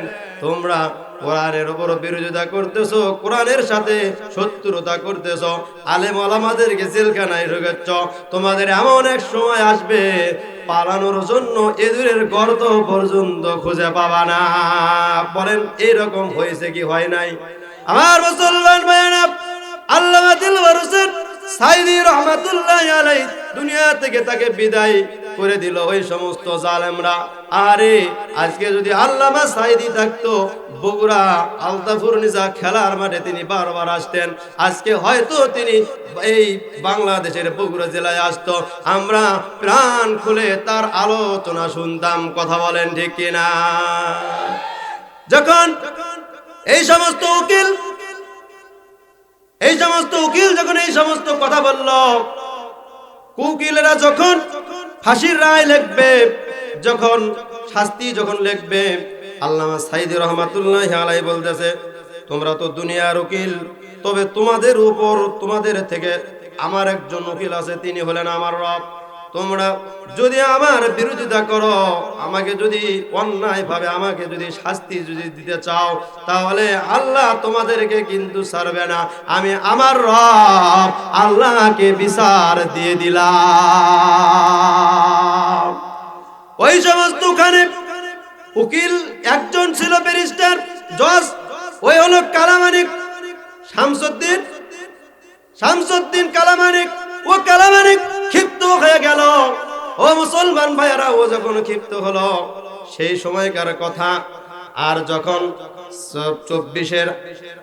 তোমরা কোরআনের উপর বিরোধিতা করতেছো, কোরআনের সাথে শত্রুতা করতেছো, আলেম ওলামাদেরকে জেলখানায় ঢুকাচ্ছ। তোমাদের এমন এক সময় আসবে পালানোর জন্য এদুরের গর্ত পর্যন্ত খুঁজে পাবা না। বলেন এইরকম হয়েছে কি হয় নাই? আমার মুসলমান ভাইয়েরা, আল্লামা দিলওয়ার হোসেন সাঈদী রহমাতুল্লাহি আলাইহি দুনিয়া থেকে তাকে বিদায় করে দিল ওই সমস্ত জালেমরা। আরে আজকে যদি আল্লামা সাঈদী থাকতো বগুড়া আলতাফুর নিসা খেলার মাঠে তিনি বারবার আসতেন, আজকে হয়তো তিনি এই বাংলাদেশের বগুড়া জেলায় আসতো, আমরা প্রাণ খুলে তার আলোচনা শুনতাম। কথা বলেন ঠিক কিনা? যখন এই সমস্ত উকিল যখন এই সমস্ত কথা বলল, উকিলেরা যখন ফাঁসির রায় লিখবে, যখন শাস্তি যখন লিখবে, আল্লামা সাঈদী রহমাতুল্লাহি আলাইহি বলতেছে, তোমরা তো দুনিয়ার উকিল, তবে তোমাদের উপর তোমাদের থেকে আমার একজন উকিল আছে, তিনি হলেন আমার রব। তোমরা যদি আমার বিরোধিতা করো, আমাকে যদি অন্যায় ভাবে আমাকে যদি শাস্তি যদি দিতে চাও, তাহলে আল্লাহ তোমাদেরকে কিন্তু ছাড়বে না। আমি আমার রব আল্লাহকে বিচার দিয়ে দিলাম। ওই সমস্ত ওখানে উকিল একজন ছিল ব্যারিস্টার জজ, ওই হলো কালামানিক শামসুদ্দিন কালামানিক। ও কালামানিক ক্ষিপ্ত হয়ে গেল। ও মুসলমান ভাইয়েরা, ও যখন ক্ষিপ্ত হলো সেই সময়কার কথা। আর যখন 24-এর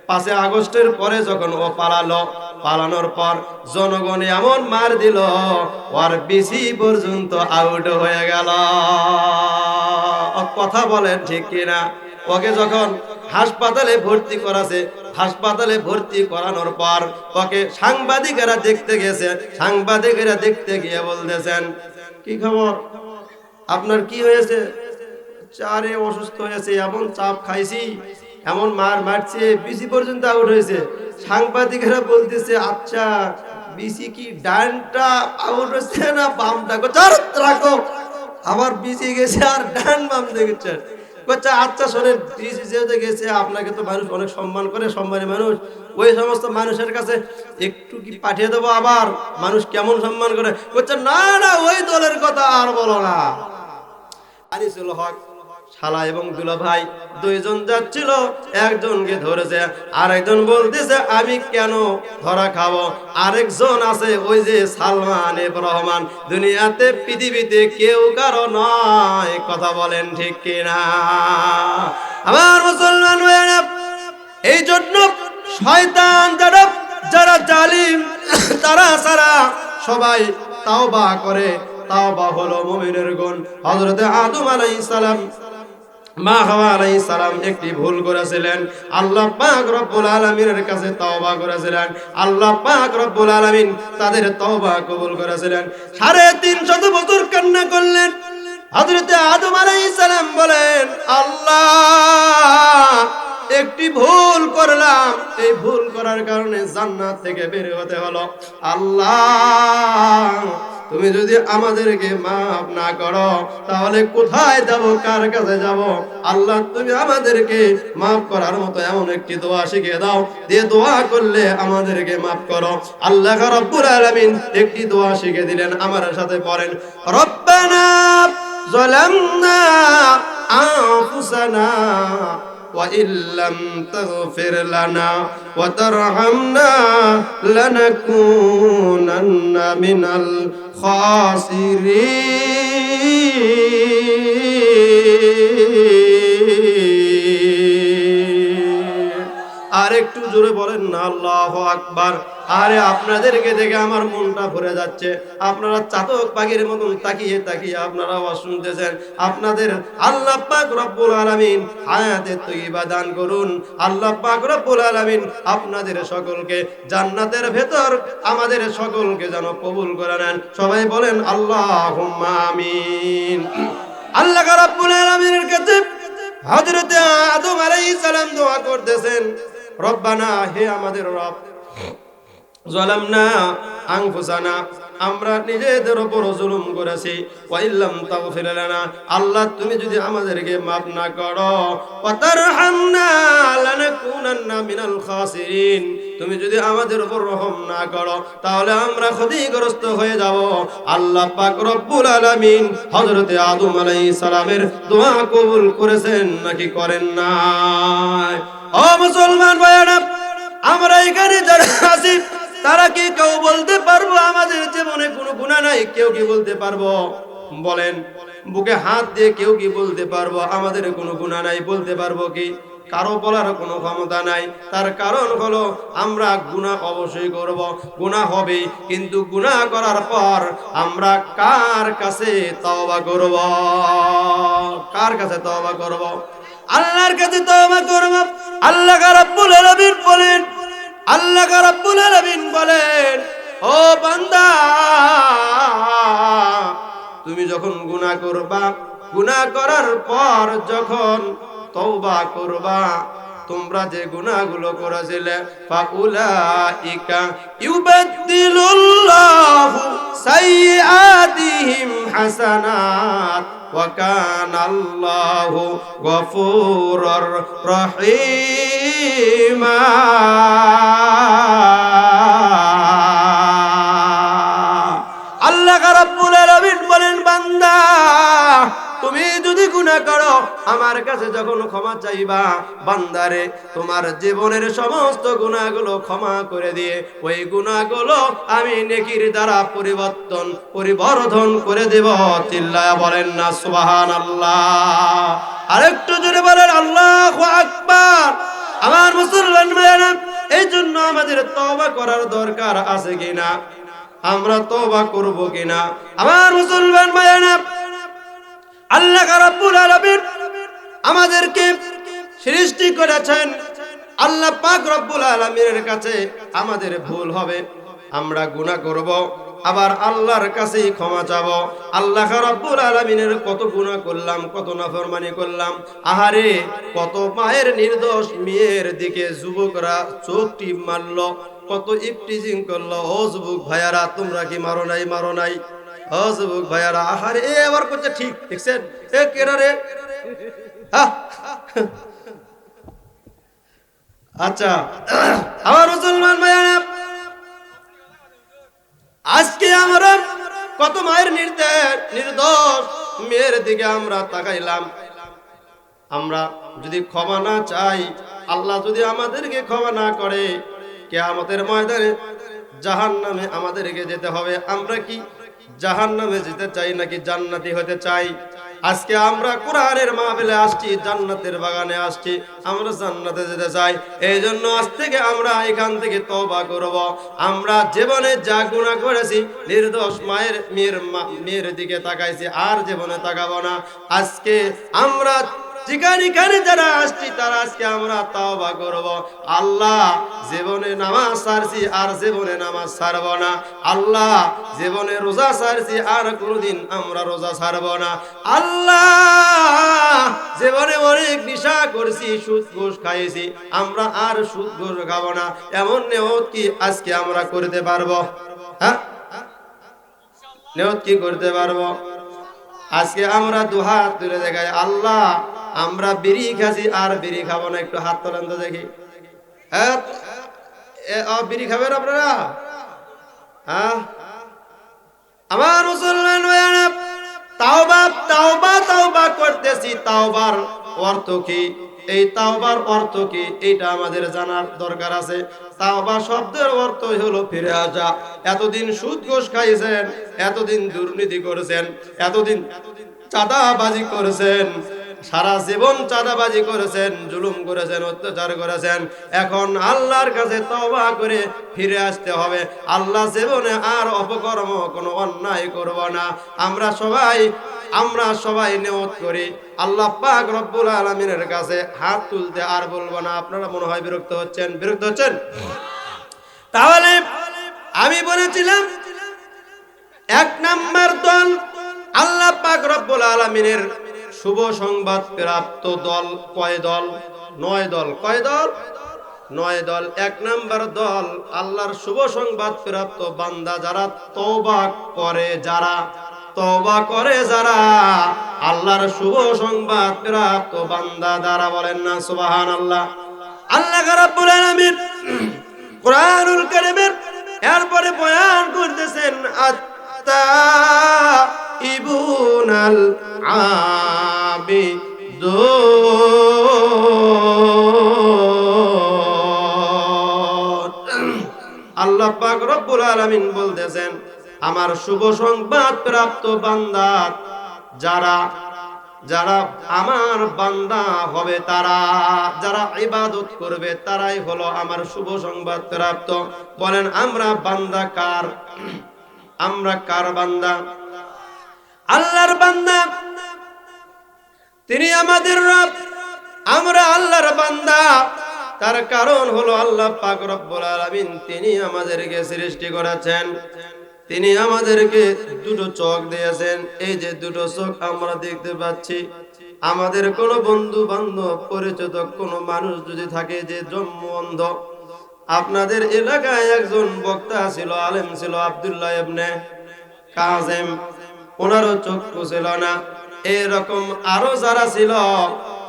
5 আগস্টের পরে যখন ও পালানোর পর জনগণ এমন মার দিল, ওর বিসি পর্যন্ত আউট হয়ে গেল। কথা বলেন ঠিক কিনা? ওকে যখন হাসপাতালে ভর্তি করাছে, হাসপাতালে ভর্তি করানোর পর ওকে সাংবাদিকেরা দেখতে গেছে। সাংবাদিকেরা দেখতে গিয়ে বলতেছেন, কি খবর, আপনার কি হয়েছে? চারে অসুস্থ হয়েছে, এমন চাপ খাইছি, এমন মারছে, বিসি পর্যন্ত আউট হয়েছে। সাংবাদিকেরা বলতেছে আচ্ছা বিসি কি ডানটা আউট হচ্ছে না বামটা রাখো, আবার বিসি গেছে আর ডান বাম দেখেছে। আচ্ছা শোনেন, বিসি যেতে গেছে আপনাকে তো মানুষ অনেক সম্মান করে, সম্মানী মানুষ, ওই সমস্ত মানুষের কাছে একটু কি পাঠিয়ে দেবো, আবার মানুষ কেমন সম্মান করে। না না ওই দলের কথা আর বলো না। আনিসুল হক শালা এবং দুলা ভাই দুইজন যাচ্ছিল, একজনকে ধরেছে, আরেকজন বলতেছে আমি কেন ধরা খাবো। আরেকজন আছে ওই যে সালমান রহমান, দুনিয়াতে পৃথিবীতে কেউ কারো নয়, কথা বলেন ঠিক কিনা আমার মুসলমান ভাইরা। এই জন্য শয়তান যারা জালিম তারা সারা সবাই তাওবা করে। তাওবা হলো মুমিনের গুণ। হযরত আদম আলাইহিস সালাম, মা হাওয়া আলাইহিস সালাম একটি ভুল করেছিলেন, আল্লাহ পাক রব্বুল আলামিনের কাছে তওবা করেছিলেন, আল্লাহ পাক রব্বুল আলামিন তাদের তওবা কবুল করেছিলেন। 350 বছর কান্না করলেন। হযরত আদম আলাইহিস সালাম বলেন আল্লাহ একটি ভুল করলাম, এই ভুল করার কারণে জান্নাত থেকে বের হতে হলো। আল্লাহ তুমি যদি আমাদেরকে মাফ না করো তাহলে কোথায় যাব, কার কাছে যাব? আল্লাহ তুমি আমাদেরকে মাফ করার মতো এমন একটি দোয়া শিখিয়ে দাও, যে দোয়া করলে আমাদেরকে মাফ করো। আল্লাহ রাব্বুল আলামিন একটি দোয়া শিখিয়ে দিলেন, আমার সাথে পড়েন, রব্বানা যালামনা আনফুসানা وَإِن لَّمْ تَغْفِرْ لَنَا وَتَرْحَمْنَا لَنَكُونَنَّ مِنَ الْخَاسِرِينَ। আর একটু জোরে বলেন না আল্লাহু আকবার। আরে আপনাদেরকে দেখে আমার মনটা ভরে যাচ্ছে। আপনারা চাতক পাখির মতন তাকিয়ে তাকিয়ে আপনারা আওয়াজ শুনতেছেন। আপনাদের আল্লাহ পাক রব্বুল আলামিন হায়াতে তয়্যিবা দান করুন। আল্লাহ পাক রব্বুল আলামিন আপনাদের সকলকে জান্নাতের ভেতর আমাদের সকলকে যেন কবুল করে নেন। সবাই বলেন আল্লাহুম্মা আমিন। আল্লাহ রাব্বুল আলামিনের কাছে হযরত আদম আলাইহিস সালাম দোয়া করতেছেন, রব্বানা হে আমাদের রব, যালামনা আনফুসানা আমরা নিজেদের উপর জুলুম করেছি, ওয়া ইল্লাম তাগফির লানা আল্লাহ তুমি যদি আমাদেরকে maaf না করো, ওয়া তারহামনা লানাকুনান্না মিনাল খাসিরিন তুমি যদি আমাদের উপর রহম না করো তাহলে আমরা ক্ষতিগ্রস্ত হয়ে যাব। আল্লাহ পাক রব্বুল আলামিন হযরত আদম আলাইহিস সালামের দোয়া কবুল করেছেন নাকি করেন না? ও মুসলমান ভাইরা, আমরা এখানে যারা আছি তারা কি কেউ বলতে পারবো আমাদের জীবনে কোনো গুনাহ নাই? কেউ কি বলতে পারবো? বলেন, বুকে হাত দিয়ে কেউ কি বলতে পারবো আমাদের কোনো গুনাহ নাই? বলতে পারবো কি? কারো বলার কোনো ক্ষমতা নাই। তার কারণ হলো আমরা গুনাহ অবশ্যই করব, গুনাহ হবে, কিন্তু গুনাহ করার পর আমরা কার কাছে তওবা করব? কার কাছে তওবা করব? আল্লাহর কাছে তওবা করব। আল্লাহ রাব্বুল আলামিন বলেন, আল্লাহ রাব্বুল আলামিন বলেন, ও বান্দা তুমি যখন গুনাহ করবা, গুনাহ করার পর যখন তওবা করবা, তোমরা যে গুনাহগুলো করেছিলে ফাউলাইকা ইউবাদদিলুল্লাহু সাইয়্যাতিহিম হাসানাত ওয়া কানাল্লাহু গফুরুর রহিমা। আল্লাহ রাব্বুল আলামিন বলেন, বান্দা তুমি যদি গুনাহ করো আমার কাছে যখন ক্ষমা চাইবা, বান্দারে তোমার জীবনের সমস্ত গুনাহগুলো ক্ষমা করে দিয়ে ওই গুনাহগুলো আমি নেকির দ্বারা পরিবর্ধন করে দেব। চিল্লায়া বলেন না সুবহানাল্লাহ। আরেকটু জোরে বলেন আল্লাহু আকবার। আমার মুসলমান ভাইরা, এই জন্য আমাদের তওবা করার দরকার আছে কিনা? আমরা তওবা করব কিনা? আমার মুসলমান ভাইরা, আল্লাহ রাব্বুল আলামিন আমাদেরকে সৃষ্টি করেছেন। আল্লাহ পাক রব্বুল আলামিনের কাছে আমাদের ভুল হবে, আমরা গুনাহ করব, আবার আল্লাহর কাছেই ক্ষমা চাবো। আল্লাহ রাব্বুল আলামিনের কত গুনাহ করলাম, কত নাফরমানি করলাম। আহারে কত মায়ের নির্দোষ মেয়ের দিকে যুবকরা চোখ টিপ মারলো, কত ইফটিজিং করলো। ও যুবক ভাইয়ারা, তোমরা কি মারো নাই? মারো নাই? ও যুবক ভাইয়ারা, আহারে এ আবার করছে, ঠিক দেখছেন? এ কেরা রে? আচ্ছা, আমার মুসলমান ভাইয়ারা, আজকে আমরা কত মায়ের নির্দোষ মেয়ের দিকে আমরা তাকাইলাম। আমরা যদি ক্ষমা না চাই, আল্লাহ যদি আমাদেরকে ক্ষমা না করে, কিয়ামতের ময়দানে জাহান্নামে আমাদেরকে যেতে হবে। আমরা কি জাহান্নামে যেতে চাই নাকি জান্নাতি হতে চাই? আজকে আমরা কোরআনের মাহফিলে আসছি, জান্নাতের বাগানে আসছি, আমরা জান্নাতে যেতে চাই। এই জন্য আজ থেকে আমরা এখান থেকে তওবা করব। আমরা জীবনে যা গুনাহ করেছি, নির্দোষ মায়ের মেয়ের দিকে তাকাইছি, আর জীবনে তাকাবো না। আজকে আমরা যেখানে যারা আসছি, তারা আজকে আমরা তওবা করব। আল্লাহ, জীবনে নামাজ ছাড়ছি, আর জীবনে নামাজ ছাড়ব না। আল্লাহ, জীবনে রোজা ছাড়ছি, আর কোনোদিন আমরা রোজা ছাড়ব না। আল্লাহ, জীবনে অনেক নেশা করছি, সুদ ঘুষ খাইছি, আমরা আর সুদ ঘুষ খাবো না। এমন নিয়ত কি আজকে আমরা করতে পারবো? হ্যাঁ, নিয়ত কি করতে পারবো? আজকে আমরা দুহাত তুলে দেখাই, আল্লাহ আমরা বিড়ি খাচ্ছি, আর বিড়ি খাবো না। একটু হাত তোলেন তো দেখি। বিড়ি খাবেন আপনারা? হ্যাঁ, আমার মুসলমান ভাইয়েরা, তাওবা তাওবা তাওবা করতেছি। তাওবার অর্থ কি? এই তাওবার অর্থ কি এটা আমাদের জানার দরকার আছে। তাওবা শব্দের অর্থ হলো ফিরে আসা। এতদিন সুদ ঘুষ খাইছেন, এতদিন দুর্নীতি করেছেন, এতদিন চাঁদাবাজি করেছেন, সারা জীবন চাঁদাবাজি করেছেন, জুলুম করেছেন, অত্যাচার করেছেন। এখন আল্লাহর কাছে তওবা করে ফিরে আসতে হবে। আল্লাহ জীবনে আর অপকর্ম, কোনো অন্যায় করব না। আমরা সবাই নিয়ত করি আল্লাহ পাক রব্বুল আলামিনের কাছে হাত তুলতে, আর বলবো না। আপনারা মনে হয় বিরক্ত হচ্ছেন? তাহলে আমি বলেছিলাম, এক নাম্বার দল আল্লাহ পাক রব্বুল আলামিনের শুভ সংবাদ প্রাপ্ত দল কয় দল? 9 দল। কয় দল? 9 দল। এক নাম্বার দল আল্লাহর শুভ সংবাদ প্রাপ্ত বান্দা, যারা তওবা করে, যারা আল্লাহর শুভ সংবাদ প্রাপ্ত বান্দা যারা, বলেন না সুবহানাল্লাহ। আল্লাহ রাব্বুল আলামিন কুরআনুল কারীমের এরপরে বয়ান করতেছেন, ইবুনাল আবিদুন। আল্লাহ পাক রব্বুল আলামিন বলতেছেন, আমার শুভ সংবাদ প্রাপ্ত বান্দা যারা আমার বান্দা হবে, তারা যারা ইবাদত করবে, তারাই হলো আমার শুভ সংবাদ প্রাপ্ত। বলেন, আমরা বান্দা কার? আমরা কার বান্দা? আল্লাহর বান্দা। তিনি আমাদের রব, আমরা আল্লাহর বান্দা। তার কারণ হলো আল্লাহ পাক রব্বুল আলামিন তিনি আমাদেরকে সৃষ্টি করেছেন, তিনি আমাদেরকে দুটো চোখ দিয়েছেন। এই যে দুটো চোখ আমরা দেখতে পাচ্ছি, আমাদের কোনো বন্ধু বান্ধব পরিচিত কোনো মানুষ যদি থাকে যে জন্ম অন্ধ, আপনাদের এলাকায় একজন বক্তা ছিল, আলেম ছিল, আব্দুল্লাহ ইবনে কাসেম, ওনারও চক্ষু ছিল না। এরকম আরো যারা ছিল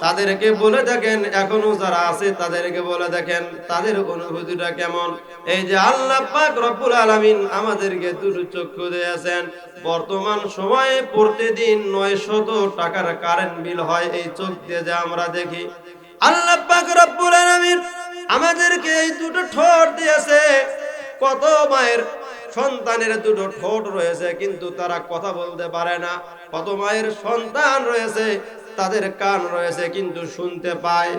তাদেরকে বলে দেখেন, এখনো যারা আছে তাদেরকে বলে দেখেন তাদের অনুভূতিটা কেমন। এই যে আল্লাহ পাক রব্বুল আলামিন আমাদেরকে দুটো চক্ষু দিয়েছেন। বর্তমান সময়ে প্রতিদিন 900 টাকার কারেন্ট বিল হয় এই চোখ দিয়ে, যে আমরা দেখি। আল্লাহ পাক রব্বুল আলামিন আমাদেরকে এই দুটো ঠোঁট দিয়েছে। কত মায়ের সন্তানের দুটো ঠোঁট রয়েছে, কিন্তু তারা কথা বলতে পারে না। কত মায়ের সন্তান রয়েছে, তাদের কান রয়েছে, কিন্তু শুনতে পায়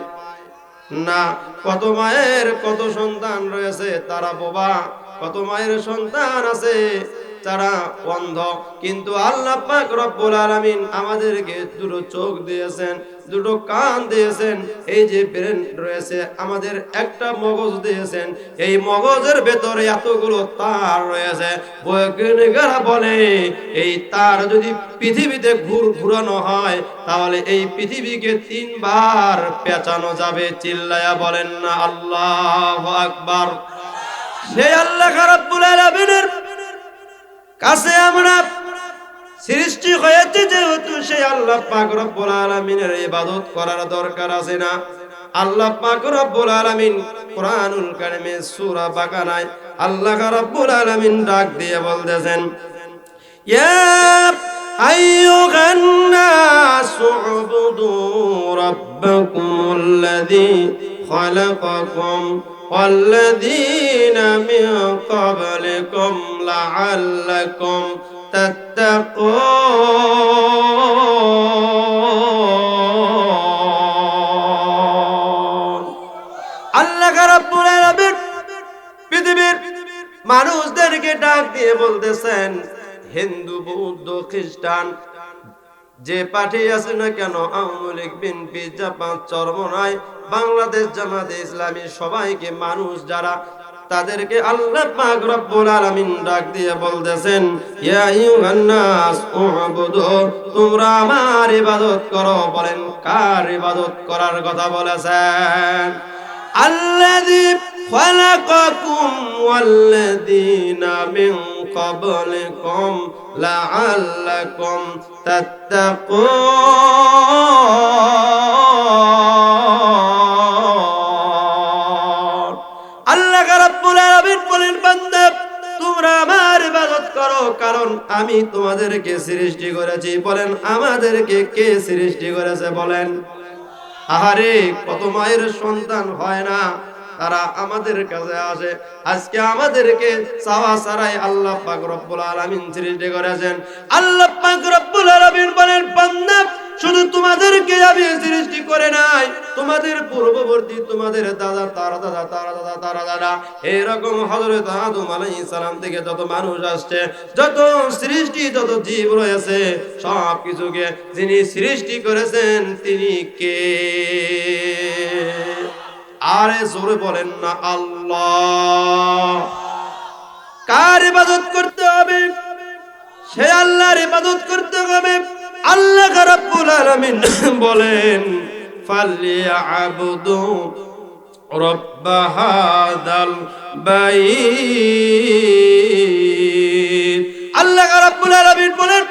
না। কত মায়ের কত সন্তান রয়েছে, তারা বোবা। কত মায়ের সন্তান আছে, তারা অন্ধ, কিন্তু আল্লাহ পাক রব্বুল আলামিন আমাদেরকে দুটো চোখ দিয়েছেন, দুটো কান দিয়েছেন, এই যে ব্রেন রয়েছে, আমাদের একটা মগজ দিয়েছেন। এই মগজের ভেতরে এতগুলো তার রয়েছে। বৈজ্ঞানিকরা বলে এই তার যদি পৃথিবীতে ঘুরানো হয় তাহলে এই পৃথিবীকে 3 বার পেঁচানো যাবে। চিল্লায়া বলেন না আল্লাহু আকবার। সেই আল্লাহ রাব্বুল আলামিনের কাছে আমরা সৃষ্টি হয়েছে যেহেতু, সেই আল্লাহ পাক রব্বুল আলামিনের ইবাদত করার দরকার আছে না? আল্লাহ পাক রব্বুল আলামিন কুরআনুল কারীমে সূরা বাকারায় আল্লাহ রাব্বুল আলামিন ডাক দিয়ে বলতেছেন, ইয়া আইয়ুহান নাসু উবুদু রাব্বাকুমুল্লাযী খালাকাকুম ওয়াল্লাযীনা মিন ক্বাবলিকুম লাআল্লাকুম তাত্তাকুন। আল্লাহ রাব্বুল আলামিন পৃথিবীর মানুষদেরকে ডাক দিয়ে বলতেছেন, হিন্দু, বৌদ্ধ, খ্রিস্টান যে পাঠিয়ে আছে না কেন, আওয়ামী লীগ, বিএনপি, জামাত, চরমনাই, বাংলাদেশ জামাতে ইসলামী, সবাইকে, মানুষ যারা, তাদেরকে আল্লাহ পাক রব্বুল আলামিন ডাক দিয়ে বলতেছেন, ইয়া আইয়ুহান নাস উবুদু, তোমরা আমার ইবাদত করো। বলেন কার ইবাদত করার কথা বলেছেন? আল্লাযী খালাকাকুম ওয়াল্লাযীনা মিন ক্বাবলিকুম লাআল্লাকুম তাত্তাকুন। আল্লাহ রাব্বুল আলামিন বলেন, বান্দা তোমরা আমার ইবাদত করো, কারণ আমি তোমাদেরকে সৃষ্টি করেছি। বলেন আমাদেরকে কে সৃষ্টি করেছে? বলেন। আহারে, কত মায়ের সন্তান হয় না, তারা আমাদের কাছে আসে। আজকে আমাদেরকে চাওয়া ছাড়াই আল্লাহ পাক রব্বুল আলামিন সৃষ্টি করেছেন। আল্লাহ পাক রব্বুল আলামিন বলেন, বান্দা শুধু তোমাদেরকে আমি সৃষ্টি করে নাই, তোমাদের পূর্ববর্তী, তোমাদের দাদা, তার দাদা, তার দাদা, তার দাদা, এরকম হযরত আদম আলাইহিস সালাম থেকে যত মানুষ আসছে, যত সৃষ্টি, যত জীব রয়েছে, সব কিছুকে যিনি সৃষ্টি করেছেন তিনি কে? আরে জোরে বলেন না আল্লাহ। কার ইবাদত করতে হবে? সে আল্লাহর ইবাদত করতে হবে। আল্লাহ রাব্বুল আলামিন বলেন, ফালিয়াবুদু রাব্ব হাদাল বাইত। আল্লাহ রাব্বুল আলামিন বলেন,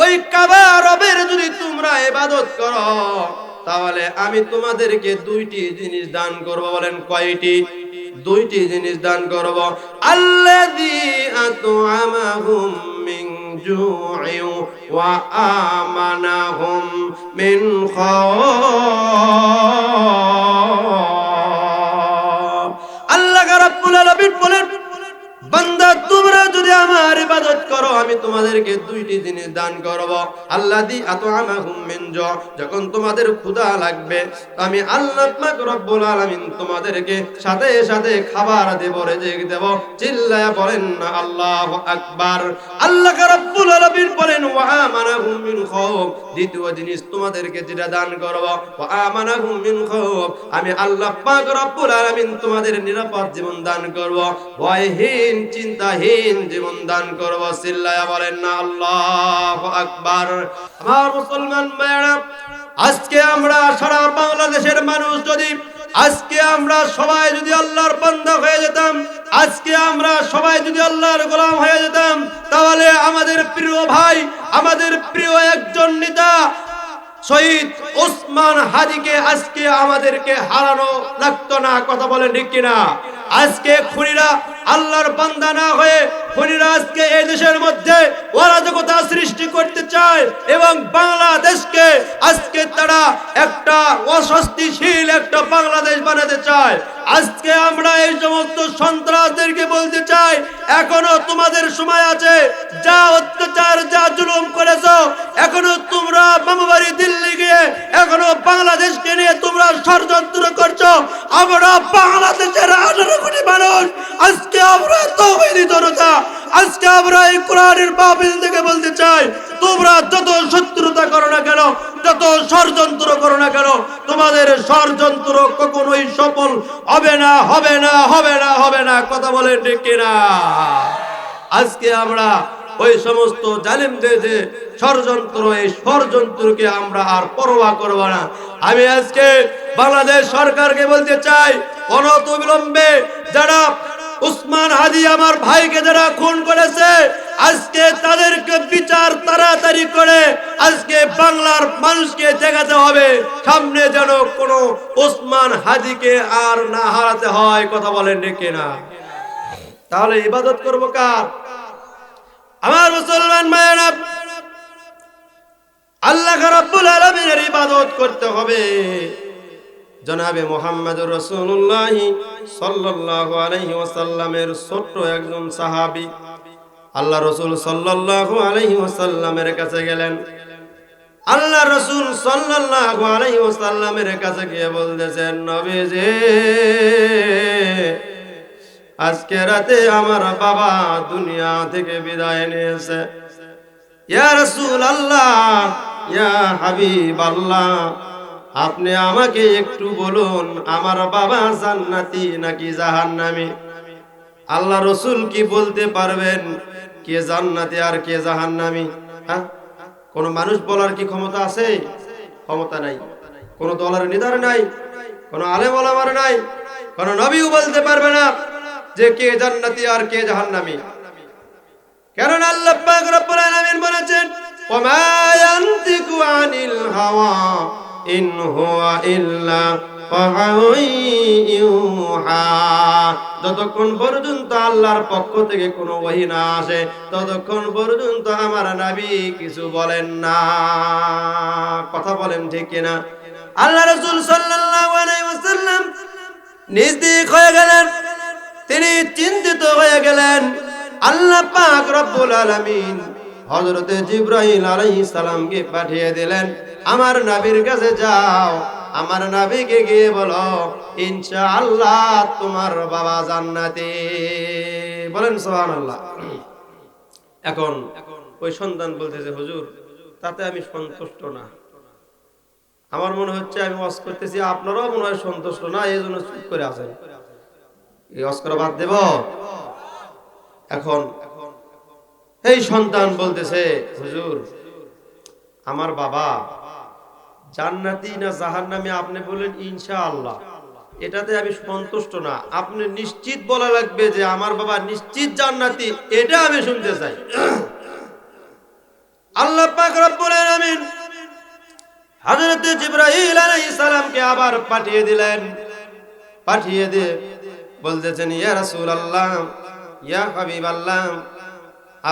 ওই কাবা রবের যদি তোমরা ইবাদত করো তাহলে আমি তোমাদেরকে 2টি জিনিস দান করব। বলেন কয়টি? 2টি জিনিস দান করব। আল্লাযী আত'আমাহুম মিন জু'ইন ওয়া আমানাহুম মিন খাওফ। আল্লাহ রাব্বুল আলামিন বলেন, বান্দা তোমরা যদি আমার ইবাদত করো আমি তোমাদেরকে 2টি জিনিস দান করব। আল্লাযী আত'আমাহুম মিন জু', যখন তোমাদের ক্ষুধা লাগবে আমি আল্লাহ পাক রব্বুল আলামিন তোমাদেরকে সাথে সাথে খাবার দেব, রিজিক দেব। চিল্লায়া বলেন না আল্লাহু আকবার। আল্লাহ রাব্বুল আলামিন বলেন, ওয়া আমানাহুম মিন খাওফ, দ্বিতীয় জিনিস তোমাদেরকে যেটা দান করব, ওয়া আমানাহুম মিন খাওফ, আমি আল্লাহ পাক রব্বুল আলামিন তোমাদের নিরাপদ জীবন দান করব, ভয়হীন, চিন্তাহীন জীবন দান করব। চিল্লায়া বলেন না আল্লাহু আকবার। আমার মুসলমান ভাইরা, আজকে আমরা সারা বাংলাদেশের মানুষ যদি, আজকে আমরা সবাই যদি আল্লাহর বান্দা হয়ে যেতাম, আজকে আমরা সবাই যদি আল্লাহর গোলাম হয়ে যেতাম, তাহলে আমাদের প্রিয় ভাই, আমাদের প্রিয় একজন নেতা শহীদ ওসমান হাদিকে আজকে আমাদেরকে হারানো লাগতো না। কথা বলেন ঠিক কিনা? আজকে খুনিরা আল্লাহর বান্দা না হয়ে খুনিরা আজকে এই দেশের মধ্যে অরাজকতা সৃষ্টি করতে চায় এবং বাংলাদেশকে আজকে তারা একটা অস্বস্তিশীল একটা বাংলাদেশ বানাতে চায়। আজকে আমরা এই সমস্ত সন্ত্রাসদেরকে বলতে চাই, এখনো তোমাদের সময় আছে। যা অত্যাচার, যা জুলুম করেছো, এখনো তোমরা মামাবাড়ি দিল্লি গিয়ে এখনো বাংলাদেশকে নিয়ে তোমরা ষড়যন্ত্র করছো। আমরা বাংলাদেশের 18 কোটি মানুষ আজকে আমরা তৌহিদি জনতা, আজকে আমরা এই কোরআনের মাহফিল থেকে বলতে চাই, তোমরা যত শত্রুতা করো না কেন, যত ষড়যন্ত্র করো না কেন, তোমাদের ষড়যন্ত্র কখনোই সফল হবে না, হবে না, হবে না, হবে না। কথা বলেন ঠিক কিনা? আজকে আমরা ওই সমস্ত জালিমদের যে ষড়যন্ত্র, এই ষড়যন্ত্রকে আমরা আর পরোয়া করব না। আমি আজকে বাংলাদেশ সরকারকে বলতে চাই, অনতিবিলম্বে যারা উসমান হাদি আমার ভাইকে যারা খুন করেছে, আজকে তাদেরকে বিচার তাড়াতাড়ি করে আজকে বাংলার মানুষকে দেখাতে হবে, সামনে যেন কোনো উসমান হাদিকে আর না হারাতে হয়। কথা বলেন ঠিক কিনা? তাহলে ইবাদত করব কার? আমার মুসলমান ভাইরা, আল্লাহ রাব্বুল আলামিনের ইবাদত করতে হবে। জনাবে মুহাম্মদুর রাসূলুল্লাহ সাল্লাল্লাহু আলাইহি ওয়াসাল্লামের ছোট্ট একজন সাহাবী আল্লাহ রাসূল সাল্লাল্লাহু আলাইহি ওয়াসাল্লামের কাছে গেলেন। আল্লাহ রাসূল সাল্লাল্লাহু আলাইহি ওয়াসাল্লামের কাছে গিয়ে বলতেছেন, নবীজি, আজকে রাতে আমার বাবা দুনিয়া থেকে বিদায় নিয়েছে। ইয়া রাসূলুল্লাহ, ইয়া হাবিবাল্লাহ, আপনি আমাকে একটু বলুন, আমার বাবা জান্নাতি নাকি জাহান্নামী? আল্লাহ রাসূল কি বলতে পারবেন কে জান্নাতি আর কে জাহান্নামী? হ্যাঁ, কোন মানুষ বলার কি ক্ষমতা আছে? ক্ষমতা নাই। কোন দলের নেতার নাই, কোন আলেম ওলামার নাই, কোন নবীও বলতে পারবে না যে কে জান্নাতি আর কে জাহান্নামী। কারণ আল্লাহ পাক রব্বুল আলামিন বলেছেন, ওমা ইয়ানতিকু আনিল হাওয়া ইন হুয়া ইল্লা ওয়াহয়ুহা। যতক্ষণ পর্যন্ত আল্লাহর পক্ষ থেকে কোনো ওহী না আসে, ততক্ষণ পর্যন্ত আমার নবী কিছু বলেন না। কথা বলেন ঠিক কিনা? আল্লাহ রাসূল সাল্লাল্লাহু আলাইহি ওয়াসাল্লাম নির্দিক হয়ে গেলেন, তিনি চিন্তিত হয়ে গেলেন। আল্লাহ পাক রব্বুল আলামিন হযরতে জিবরাইল আলাইহিস সালামকে পাঠিয়ে দিলেন, আমার নবীর কাছে যাও, আমার নবীকে গিয়ে বলো ইনশাআল্লাহ তোমার বাবা জান্নাতি। বলেন সুবহানাল্লাহ। এখন ওই সন্তান বলতেছে, হুজুর, তাতে আমি সন্তুষ্ট না। আমার মনে হচ্ছে আমি ওয়াজ করতেছি, আপনারাও মনে হয় সন্তুষ্ট না, এই জন্য চুপ করে আছেন। এই ওয়াজ করা বাদ দেব? এখন এই সন্তান বলতেছে, হুজুর, আমার বাবা জান্নাতি না জাহান্নামী আপনি বলেন ইনশাআল্লাহ, এটাতে আমি সন্তুষ্ট না। আপনি নিশ্চিত বলা লাগবে যে আমার বাবা নিশ্চিত জান্নাতি, এটা আমি শুনতে চাই। আল্লাহ পাক রব্বুল আলামিন হযরত জিবরাইল আলাইহিস সালামকে আবার পাঠিয়ে দিলেন। পাঠিয়ে দিয়ে বলতেছেন, ইয়া রাসূলুল্লাহ, ইয়া হাবিবাল্লাহ,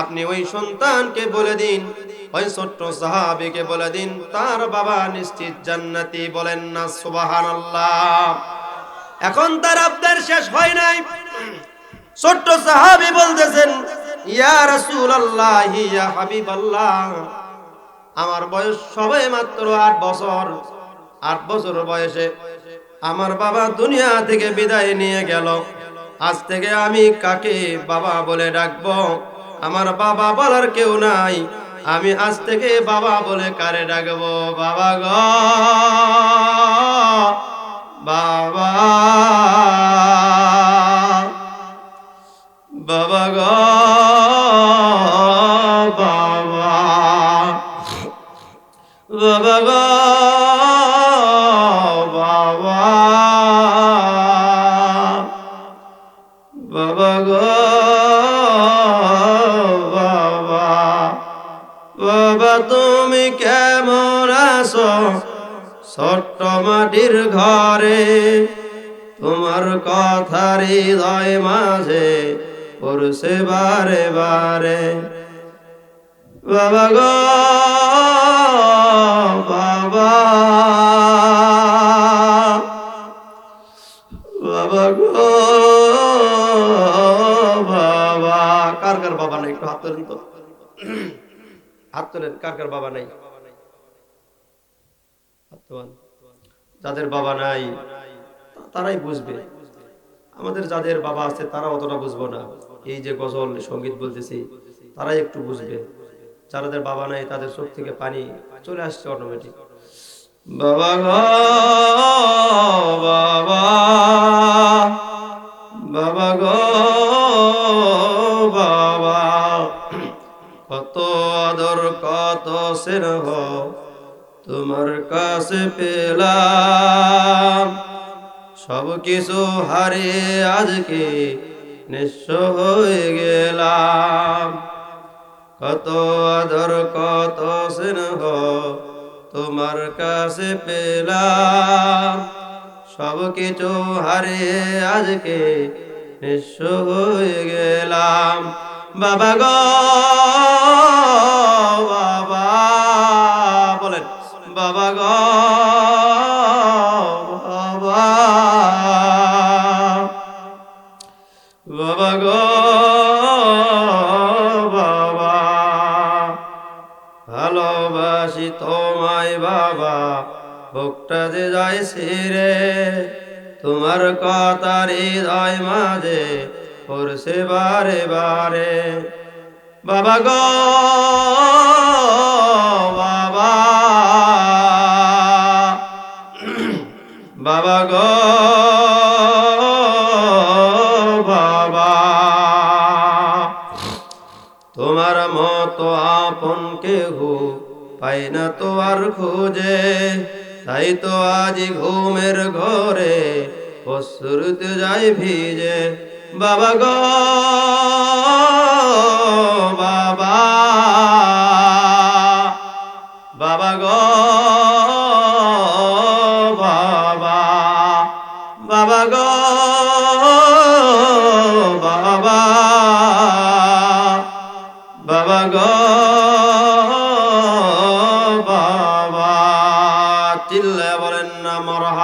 আপনি ওই সন্তানকে বলে দিন, ওই ছোট্ট সাহাবীকে বলে দিন, তার বাবা নিশ্চিত জান্নাতি। বলেন না সুবহানাল্লাহ। এখন তার আবদার শেষ হয় নাই। ছোট্ট সাহাবী বলতেছেন, ইয়া রাসূলুল্লাহ, ইয়া হাবিবাল্লাহ, আমার বয়স সবে মাত্র 8 বছর। 8 বছর বয়সে আমার বাবা দুনিয়া থেকে বিদায় নিয়ে গেল। আজ থেকে আমি কাকে বাবা বলে ডাকবো? আমার বাবা বলার কেউ নাই, আমি আজ থেকে বাবা বলে কারে ডাকবো? বাবা গো বাবা, বাবা গো বাবা, বাবা গো বাবা, বাবা গো বাবা, বাবা তুমি কেমন আছো ছোট্ট মাটির ঘরে? তোমার কথা হৃদয় মাঝে পড়ছে বারে বারে। বাবা গো বাবা, বাবা গো বাবা। কার কার বাবা নাই একটু হাত তোলেন তো, হাত তোলেন। কার কার বাবা নাই? যাদের বাবা নাই তারাই বুঝবে, আমাদের যাদের বাবা আছে তারা অতটা বুঝবো না। এই যে গজল সঙ্গীত বলতেছি তারাই একটু বুঝবে, যাদের বাবা নাই তাদের চোখ থেকে পানি চলে আসছে অটোমেটিক। বাবা গো বাবা, বাবা গো বাবা, কত আদর কত স্নেহ তোমার কাছে পেলাম, সব কিছু হারিয়ে আজকে নিঃস্ব হয়ে গেলাম। কত আদর কত স্নেহ তোমার কাছে পেলাম, সব কিছু হারিয়ে আজকে নিঃস্ব হয়ে গেলাম। বাবা গো বাবা, বলেন বাবা গো বাবা, বাবা গো বাবা, ভালোবাসি তোমায় বাবা, বুকটা যে যায় ছিঁড়ে, তোমার কথা হৃদয় মাঝে পড়ছে বারে বারে। বাবা গো বাবা, বাবা গো বাবা, তোমার মতো আপন কেহ পাই না তো আর খুঁজে, তাই তো আজ ঘুমের ঘরে অশ্রুতে যাই ভিজে। বাবা গো বাবা, বাবা গো বাবা, বাবা গো বাবা, বাবা গো বাবা, চিল্লায়া বলেন না মারহাবা।